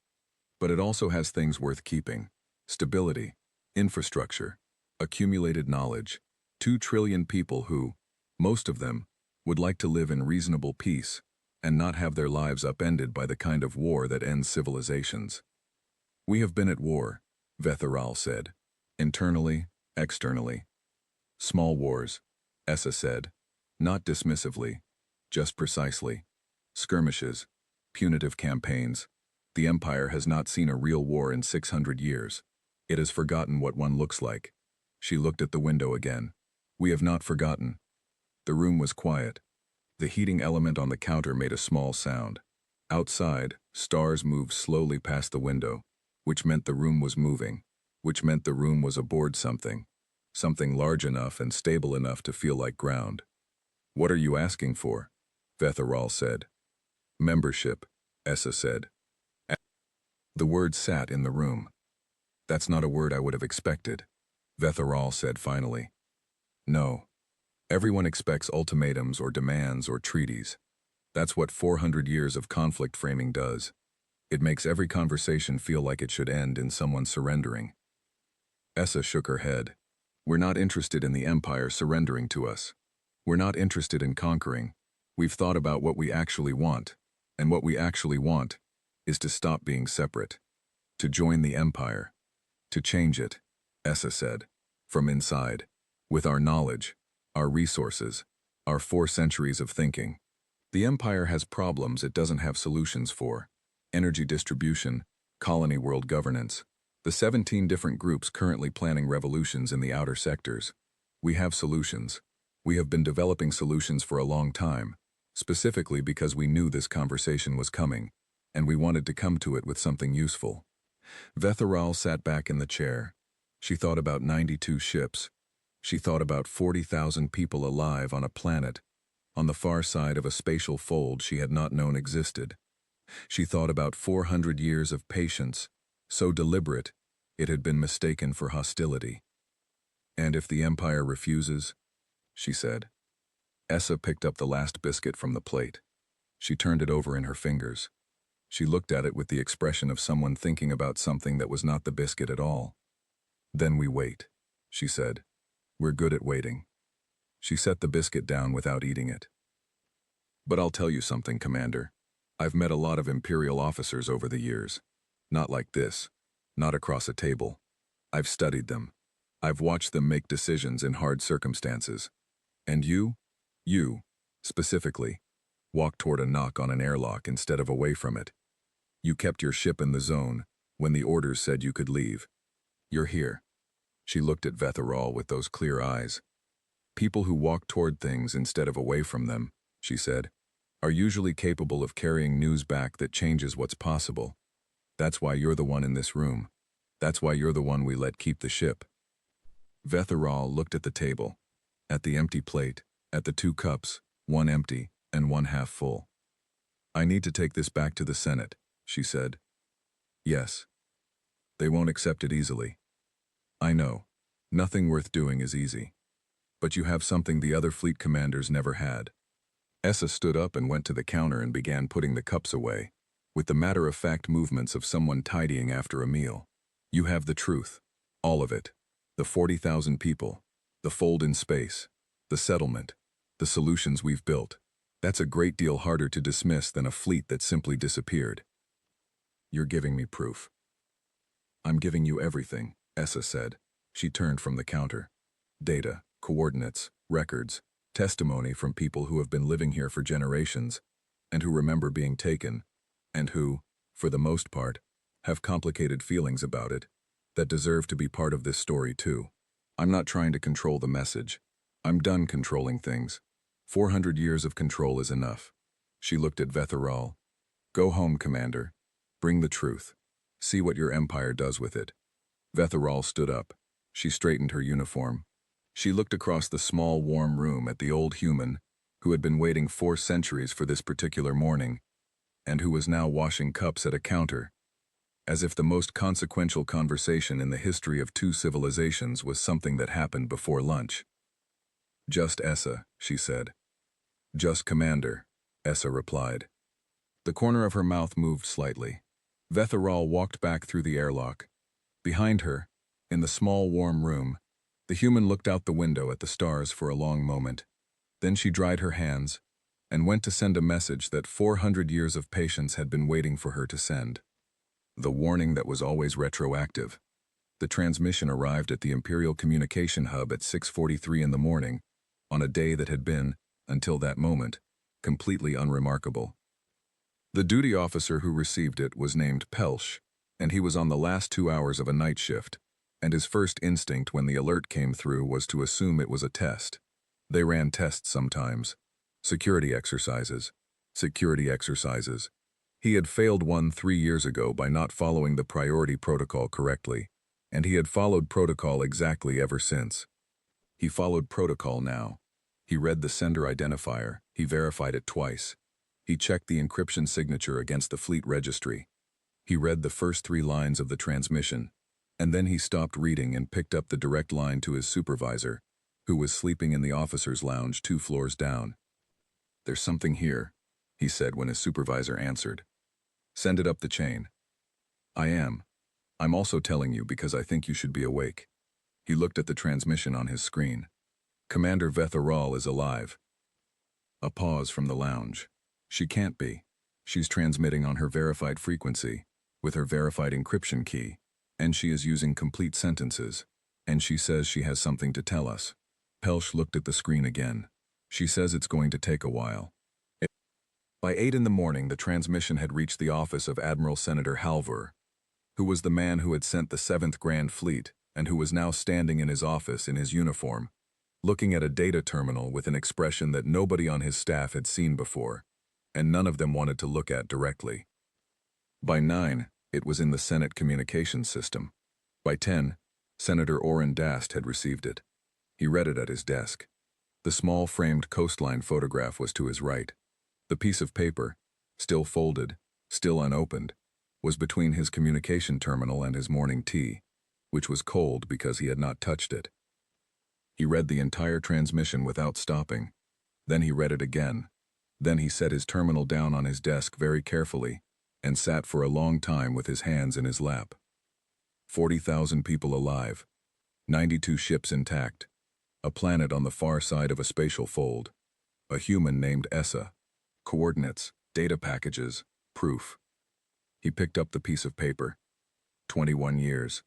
But it also has things worth keeping. Stability, infrastructure, accumulated knowledge, 2 trillion people who, most of them, would like to live in reasonable peace and not have their lives upended by the kind of war that ends civilizations. We have been at war, Vetharal said. Internally, externally. Small wars, Essa said, not dismissively, just precisely. Skirmishes, punitive campaigns. The Empire has not seen a real war in 600 years. It has forgotten what one looks like. She looked at the window again. We have not forgotten. The room was quiet. The heating element on the counter made a small sound. Outside, stars moved slowly past the window, which meant the room was moving, which meant the room was aboard something. Something large enough and stable enough to feel like ground. What are you asking for? Vetharal said. Membership, Essa said. The word sat in the room. That's not a word I would have expected, Vetharal said finally. No. Everyone expects ultimatums or demands or treaties. That's what 400 years of conflict framing does. It makes every conversation feel like it should end in someone surrendering. Essa shook her head. We're not interested in the Empire surrendering to us. We're not interested in conquering. We've thought about what we actually want, and what we actually want is to stop being separate, to join the Empire, to change it, Essa said, from inside, with our knowledge, our resources, our 4 centuries of thinking. The Empire has problems it doesn't have solutions for. Energy distribution, colony world governance, the 17 different groups currently planning revolutions in the outer sectors. We have solutions. We have been developing solutions for a long time, specifically because we knew this conversation was coming, and we wanted to come to it with something useful. Vetharal sat back in the chair. She thought about 92 ships. She thought about 40,000 people alive on a planet, on the far side of a spatial fold she had not known existed. She thought about 400 years of patience, so deliberate, it had been mistaken for hostility. And if the Empire refuses? She said. Essa picked up the last biscuit from the plate. She turned it over in her fingers. She looked at it with the expression of someone thinking about something that was not the biscuit at all. Then we wait, she said. We're good at waiting. She set the biscuit down without eating it. But I'll tell you something, Commander. I've met a lot of Imperial officers over the years. Not like this. Not across a table. I've studied them. I've watched them make decisions in hard circumstances. And you, specifically, walked toward a knock on an airlock instead of away from it. You kept your ship in the zone when the orders said you could leave. You're here. She looked at Vetharal with those clear eyes. People who walk toward things instead of away from them, she said, are usually capable of carrying news back that changes what's possible. That's why you're the one in this room. That's why you're the one we let keep the ship. Vetharal looked at the table, at the empty plate, at the 2 cups, one empty and one half full. I need to take this back to the Senate, she said. Yes. They won't accept it easily. I know. Nothing worth doing is easy. But you have something the other fleet commanders never had. Essa stood up and went to the counter and began putting the cups away, with the matter-of-fact movements of someone tidying after a meal. You have the truth. All of it. The 40,000 people. The fold in space. The settlement. The solutions we've built. That's a great deal harder to dismiss than a fleet that simply disappeared. You're giving me proof. I'm giving you everything, Essa said. She turned from the counter. Data, coordinates, records, testimony from people who have been living here for generations, and who remember being taken, and who, for the most part, have complicated feelings about it, that deserve to be part of this story too. I'm not trying to control the message. I'm done controlling things. 400 years of control is enough. She looked at Vetharal. Go home, Commander. Bring the truth. See what your empire does with it. Vetharal stood up. She straightened her uniform. She looked across the small, warm room at the old human, who had been waiting 4 centuries for this particular morning, and who was now washing cups at a counter, as if the most consequential conversation in the history of 2 civilizations was something that happened before lunch. Just Essa, she said. Just Commander, Essa replied. The corner of her mouth moved slightly. Vetharal walked back through the airlock. Behind her, in the small warm room, the human looked out the window at the stars for a long moment. Then she dried her hands and went to send a message that 400 years of patience had been waiting for her to send. The warning that was always retroactive. The transmission arrived at the Imperial Communication Hub at 6:43 in the morning, on a day that had been, until that moment, completely unremarkable. The duty officer who received it was named Pelsh, and he was on the last 2 hours of a night shift, and his first instinct when the alert came through was to assume it was a test. They ran tests sometimes. Security exercises. Security exercises. He had failed one 3 years ago by not following the priority protocol correctly, and he had followed protocol exactly ever since. He followed protocol now. He read the sender identifier, he verified it twice. He checked the encryption signature against the fleet registry. He read the first 3 lines of the transmission, and then he stopped reading and picked up the direct line to his supervisor, who was sleeping in the officer's lounge 2 floors down. There's something here, he said when his supervisor answered. Send it up the chain. I am. I'm also telling you because I think you should be awake. He looked at the transmission on his screen. Commander Vetharal is alive. A pause from the lounge. She can't be. She's transmitting on her verified frequency, with her verified encryption key, and she is using complete sentences, and she says she has something to tell us. Pelsh looked at the screen again. She says it's going to take a while. By 8 in the morning, the transmission had reached the office of Admiral Senator Halvor, who was the man who had sent the 7th Grand Fleet and who was now standing in his office in his uniform, looking at a data terminal with an expression that nobody on his staff had seen before, and none of them wanted to look at directly. By 9, it was in the Senate communications system. By 10, Senator Orrin Dast had received it. He read it at his desk. The small framed coastline photograph was to his right. The piece of paper, still folded, still unopened, was between his communication terminal and his morning tea, which was cold because he had not touched it. He read the entire transmission without stopping. Then he read it again. Then he set his terminal down on his desk very carefully and sat for a long time with his hands in his lap. 40,000 people alive, 92 ships intact, a planet on the far side of a spatial fold, a human named Essa, coordinates, data packages, proof. He picked up the piece of paper. 21 years.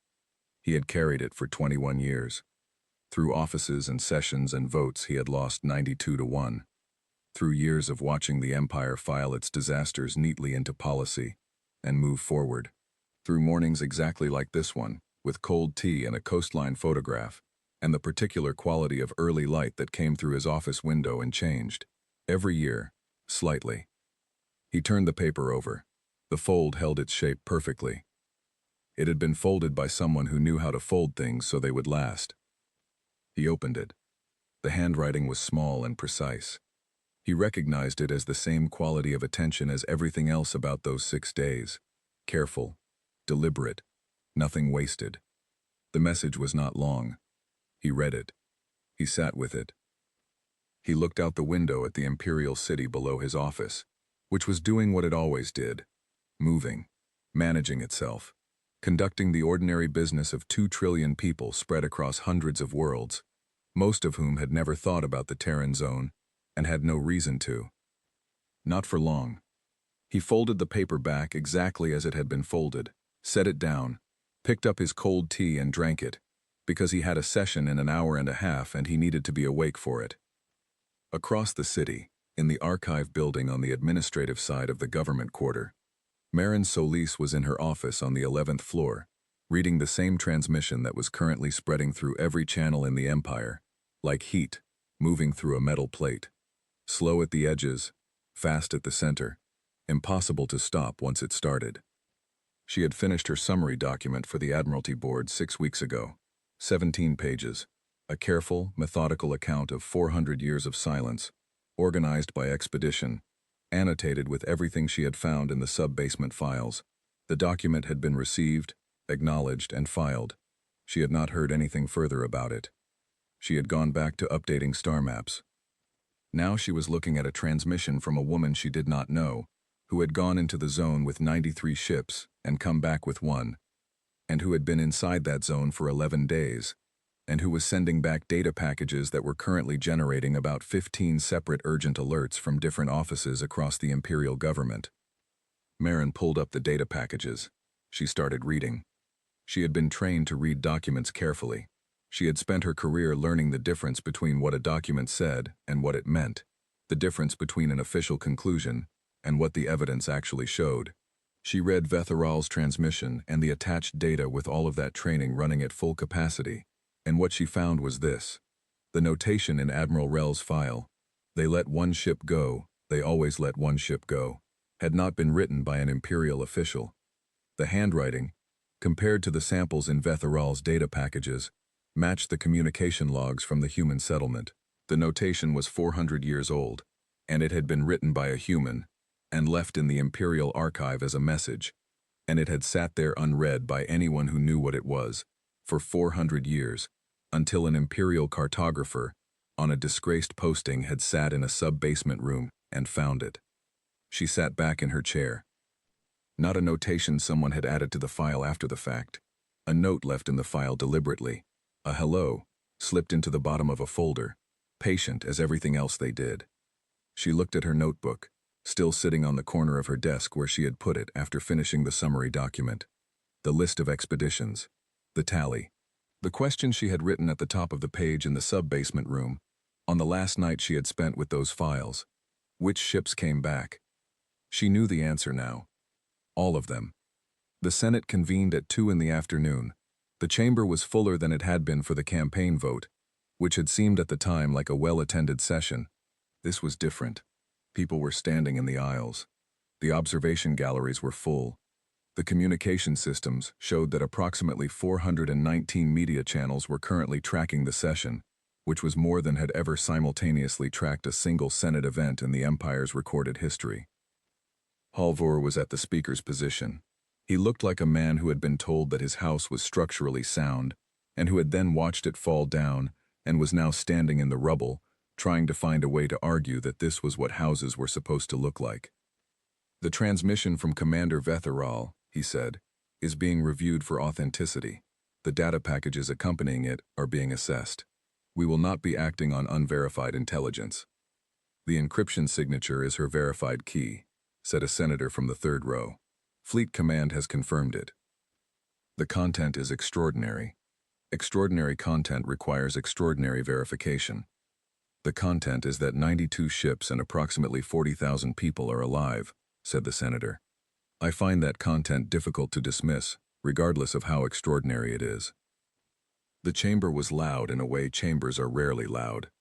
He had carried it for 21 years. Through offices and sessions and votes, he had lost 92-1. Through years of watching the Empire file its disasters neatly into policy and move forward. Through mornings exactly like this one, with cold tea and a coastline photograph, and the particular quality of early light that came through his office window and changed, every year, slightly. He turned the paper over. The fold held its shape perfectly. It had been folded by someone who knew how to fold things so they would last. He opened it. The handwriting was small and precise. He recognized it as the same quality of attention as everything else about those 6 days. Careful, deliberate, nothing wasted. The message was not long. He read it. He sat with it. He looked out the window at the imperial city below his office, which was doing what it always did, moving, managing itself, conducting the ordinary business of 2 trillion people spread across hundreds of worlds, most of whom had never thought about the Terran zone and had no reason to. Not for long. He folded the paper back exactly as it had been folded, set it down, picked up his cold tea and drank it, because he had a session in an hour and a half and he needed to be awake for it. Across the city, in the archive building on the administrative side of the government quarter, Marin Solis was in her office on the 11th floor, reading the same transmission that was currently spreading through every channel in the Empire, like heat, moving through a metal plate. Slow at the edges, fast at the center, impossible to stop once it started. She had finished her summary document for the Admiralty Board 6 weeks ago. 17 pages. A careful, methodical account of 400 years of silence, organized by expedition, annotated with everything she had found in the sub-basement files. The document had been received, acknowledged, and filed. She had not heard anything further about it. She had gone back to updating star maps. Now she was looking at a transmission from a woman she did not know, who had gone into the zone with 93 ships and come back with one, and who had been inside that zone for 11 days, and who was sending back data packages that were currently generating about 15 separate urgent alerts from different offices across the Imperial government. Marin pulled up the data packages. She started reading. She had been trained to read documents carefully. She had spent her career learning the difference between what a document said and what it meant, the difference between an official conclusion and what the evidence actually showed. She read Vetheral's transmission and the attached data with all of that training running at full capacity, and what she found was this. The notation in Admiral Rel's file, "They let one ship go, they always let one ship go," had not been written by an Imperial official. The handwriting, compared to the samples in Vetheral's data packages, matched the communication logs from the human settlement. The notation was 400 years old, and it had been written by a human, and left in the Imperial archive as a message, and it had sat there unread by anyone who knew what it was, for 400 years, until an Imperial cartographer, on a disgraced posting, had sat in a sub-basement room and found it. She sat back in her chair. Not a notation someone had added to the file after the fact. A note left in the file deliberately. A hello, slipped into the bottom of a folder, patient as everything else they did. She looked at her notebook, still sitting on the corner of her desk where she had put it after finishing the summary document. The list of expeditions. The tally. The question she had written at the top of the page in the sub-basement room, on the last night she had spent with those files. Which ships came back? She knew the answer now. All of them. The Senate convened at 2 in the afternoon. The chamber was fuller than it had been for the campaign vote, which had seemed at the time like a well-attended session. This was different. People were standing in the aisles. The observation galleries were full. The communication systems showed that approximately 419 media channels were currently tracking the session, which was more than had ever simultaneously tracked a single Senate event in the Empire's recorded history. Halvor was at the speaker's position. He looked like a man who had been told that his house was structurally sound, and who had then watched it fall down and was now standing in the rubble, trying to find a way to argue that this was what houses were supposed to look like. "The transmission from Commander Vetheral," he said, "is being reviewed for authenticity. The data packages accompanying it are being assessed. We will not be acting on unverified intelligence." "The encryption signature is her verified key," said a senator from the third row. "Fleet Command has confirmed it. The content is extraordinary. Extraordinary content requires extraordinary verification. The content is that 92 ships and approximately 40,000 people are alive," said the senator. "I find that content difficult to dismiss, regardless of how extraordinary it is." The chamber was loud in a way chambers are rarely loud,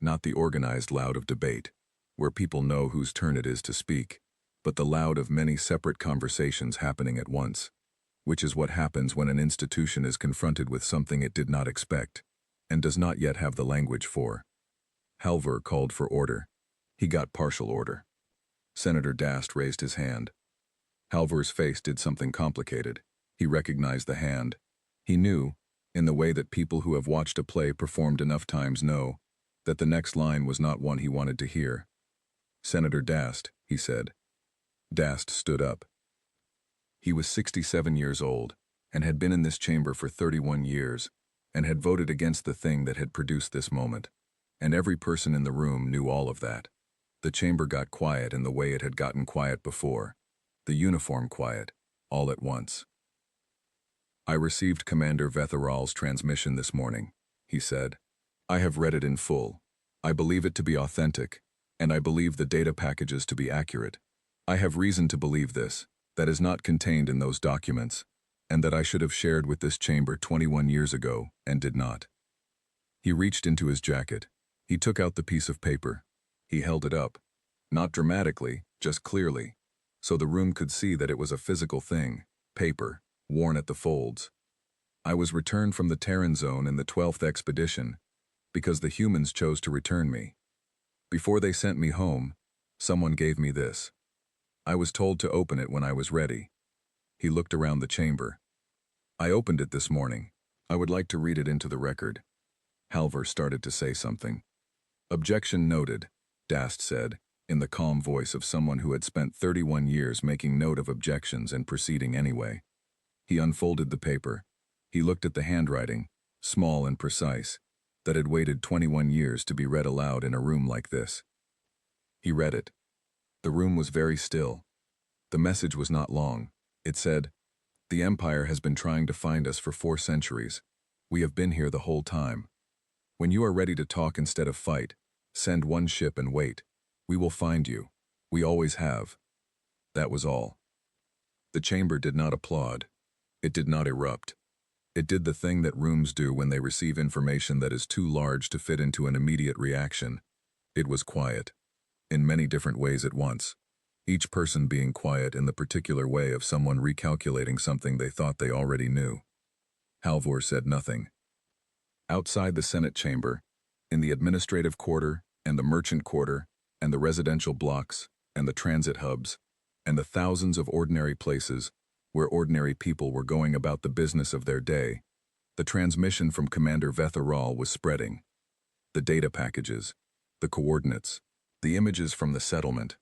not the organized loud of debate, where people know whose turn it is to speak, but the loud of many separate conversations happening at once, which is what happens when an institution is confronted with something it did not expect, and does not yet have the language for. Halvor called for order. He got partial order. Senator Dast raised his hand. Halvor's face did something complicated. He recognized the hand. He knew, in the way that people who have watched a play performed enough times know, that the next line was not one he wanted to hear. "Senator Dast," he said. Dast stood up. He was 67 years old, and had been in this chamber for 31 years, and had voted against the thing that had produced this moment. And every person in the room knew all of that. The chamber got quiet in the way it had gotten quiet before. The uniform quiet, all at once. "I received Commander Vetheral's transmission this morning," he said. "I have read it in full. I believe it to be authentic, and I believe the data packages to be accurate. I have reason to believe this, that is not contained in those documents, and that I should have shared with this chamber 21 years ago, and did not." He reached into his jacket. He took out the piece of paper. He held it up. Not dramatically, just clearly, so the room could see that it was a physical thing, paper, worn at the folds. I was returned from the Terran zone in the 12th expedition, because the humans chose to return me. Before they sent me home, someone gave me this. I was told to open it when I was ready. He looked around the chamber. I opened it this morning. I would like to read it into the record. Halvor started to say something. Objection noted, Dast said, in the calm voice of someone who had spent 31 years making note of objections and proceeding anyway. He unfolded the paper. He looked at the handwriting, small and precise, that had waited 21 years to be read aloud in a room like this. He read it. The room was very still. The message was not long. It said, "The Empire has been trying to find us for 4 centuries. We have been here the whole time. When you are ready to talk instead of fight, send one ship and wait. We will find you. We always have." That was all. The chamber did not applaud. It did not erupt. It did the thing that rooms do when they receive information that is too large to fit into an immediate reaction. It was quiet, in many different ways at once, each person being quiet in the particular way of someone recalculating something they thought they already knew. Halvor said nothing. Outside the Senate chamber, in the administrative quarter and the merchant quarter and the residential blocks and the transit hubs and the thousands of ordinary places where ordinary people were going about the business of their day, the transmission from Commander Vetharal was spreading. The data packages, the coordinates, the images from the settlement,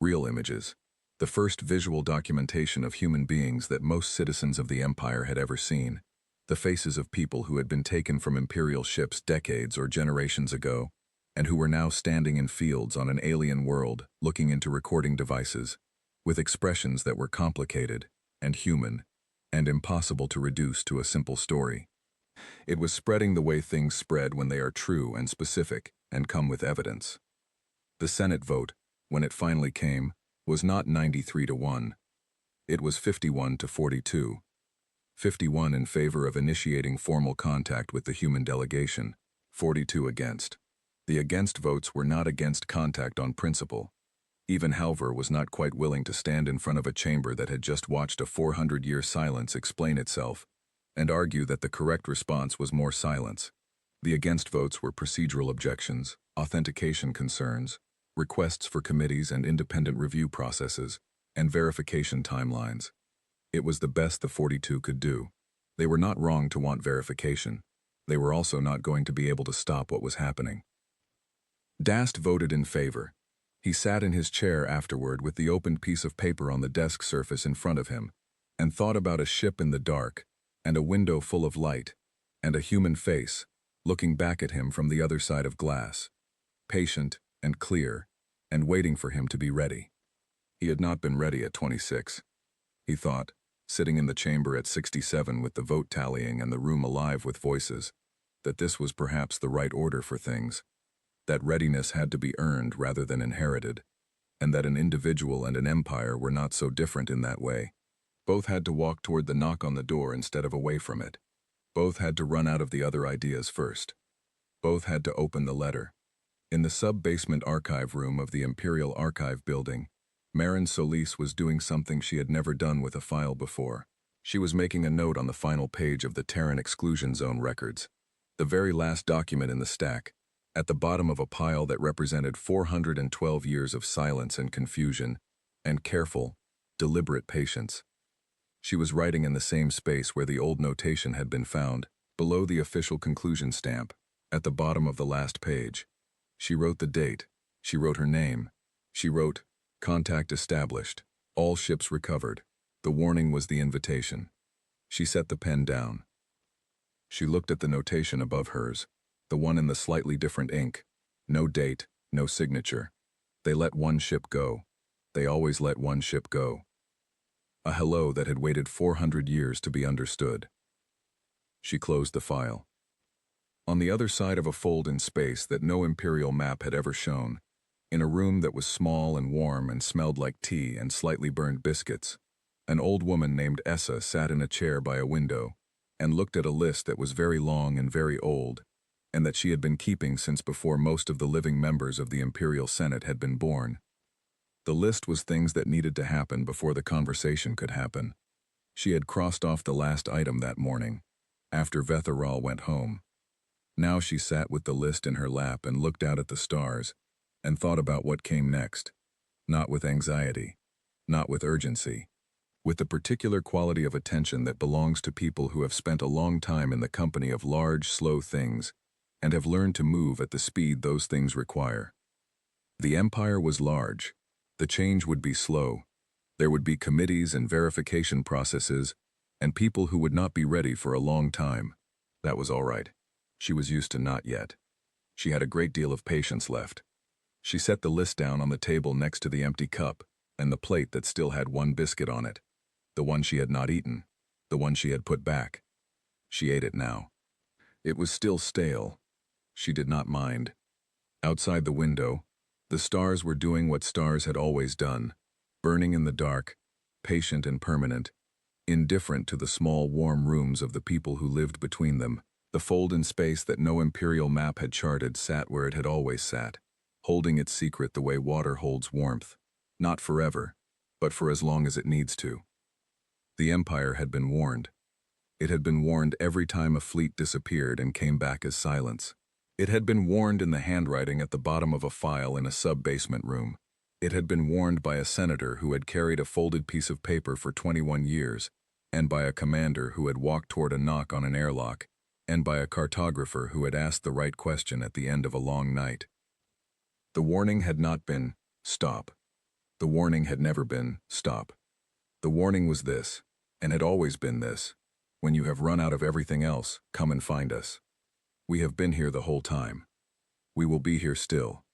real images, the first visual documentation of human beings that most citizens of the Empire had ever seen, the faces of people who had been taken from Imperial ships decades or generations ago, and who were now standing in fields on an alien world looking into recording devices, with expressions that were complicated and human and impossible to reduce to a simple story. It was spreading the way things spread when they are true and specific and come with evidence. The Senate vote, when it finally came, was not 93-1. It was 51-42. 51 in favor of initiating formal contact with the human delegation, 42 against. The against votes were not against contact on principle. Even Halvor was not quite willing to stand in front of a chamber that had just watched a 400-year silence explain itself and argue that the correct response was more silence. The against votes were procedural objections, authentication concerns, requests for committees and independent review processes, and verification timelines. It was the best the 42 could do. They were not wrong to want verification. They were also not going to be able to stop what was happening. Dast voted in favor. He sat in his chair afterward with the opened piece of paper on the desk surface in front of him, and thought about a ship in the dark, and a window full of light, and a human face, looking back at him from the other side of glass, patient and clear, and waiting for him to be ready. He had not been ready at 26. He thought, sitting in the chamber at 67 with the vote tallying and the room alive with voices, that this was perhaps the right order for things, that readiness had to be earned rather than inherited, and that an individual and an empire were not so different in that way. Both had to walk toward the knock on the door instead of away from it. Both had to run out of the other ideas first. Both had to open the letter. In the sub-basement archive room of the Imperial Archive building, Marin Solis was doing something she had never done with a file before. She was making a note on the final page of the Terran Exclusion Zone records, the very last document in the stack, at the bottom of a pile that represented 412 years of silence and confusion, and careful, deliberate patience. She was writing in the same space where the old notation had been found, below the official conclusion stamp, at the bottom of the last page. She wrote the date. She wrote her name. She wrote, "Contact established. All ships recovered." The warning was the invitation. She set the pen down. She looked at the notation above hers, the one in the slightly different ink. No date, no signature. They let one ship go. They always let one ship go. A hello that had waited 400 years to be understood. She closed the file. On the other side of a fold in space that no Imperial map had ever shown, in a room that was small and warm and smelled like tea and slightly burned biscuits, an old woman named Essa sat in a chair by a window and looked at a list that was very long and very old, and that she had been keeping since before most of the living members of the Imperial Senate had been born. The list was things that needed to happen before the conversation could happen. She had crossed off the last item that morning, after Vetharal went home. Now she sat with the list in her lap and looked out at the stars, and thought about what came next, not with anxiety, not with urgency, with the particular quality of attention that belongs to people who have spent a long time in the company of large, slow things, and have learned to move at the speed those things require. The empire was large. The change would be slow. There would be committees and verification processes, and people who would not be ready for a long time. That was all right. She was used to not yet. She had a great deal of patience left. She set the list down on the table next to the empty cup and the plate that still had one biscuit on it, the one she had not eaten, the one she had put back. She ate it now. It was still stale. She did not mind. Outside the window, the stars were doing what stars had always done, burning in the dark, patient and permanent, indifferent to the small warm rooms of the people who lived between them. The fold in space that no imperial map had charted sat where it had always sat, holding its secret the way water holds warmth, not forever, but for as long as it needs to. The Empire had been warned. It had been warned every time a fleet disappeared and came back as silence. It had been warned in the handwriting at the bottom of a file in a sub-basement room. It had been warned by a senator who had carried a folded piece of paper for 21 years, and by a commander who had walked toward a knock on an airlock, and by a cartographer who had asked the right question at the end of a long night. The warning had not been, "Stop." The warning had never been, "Stop." The warning was this, and had always been this: when you have run out of everything else, come and find us. We have been here the whole time. We will be here still.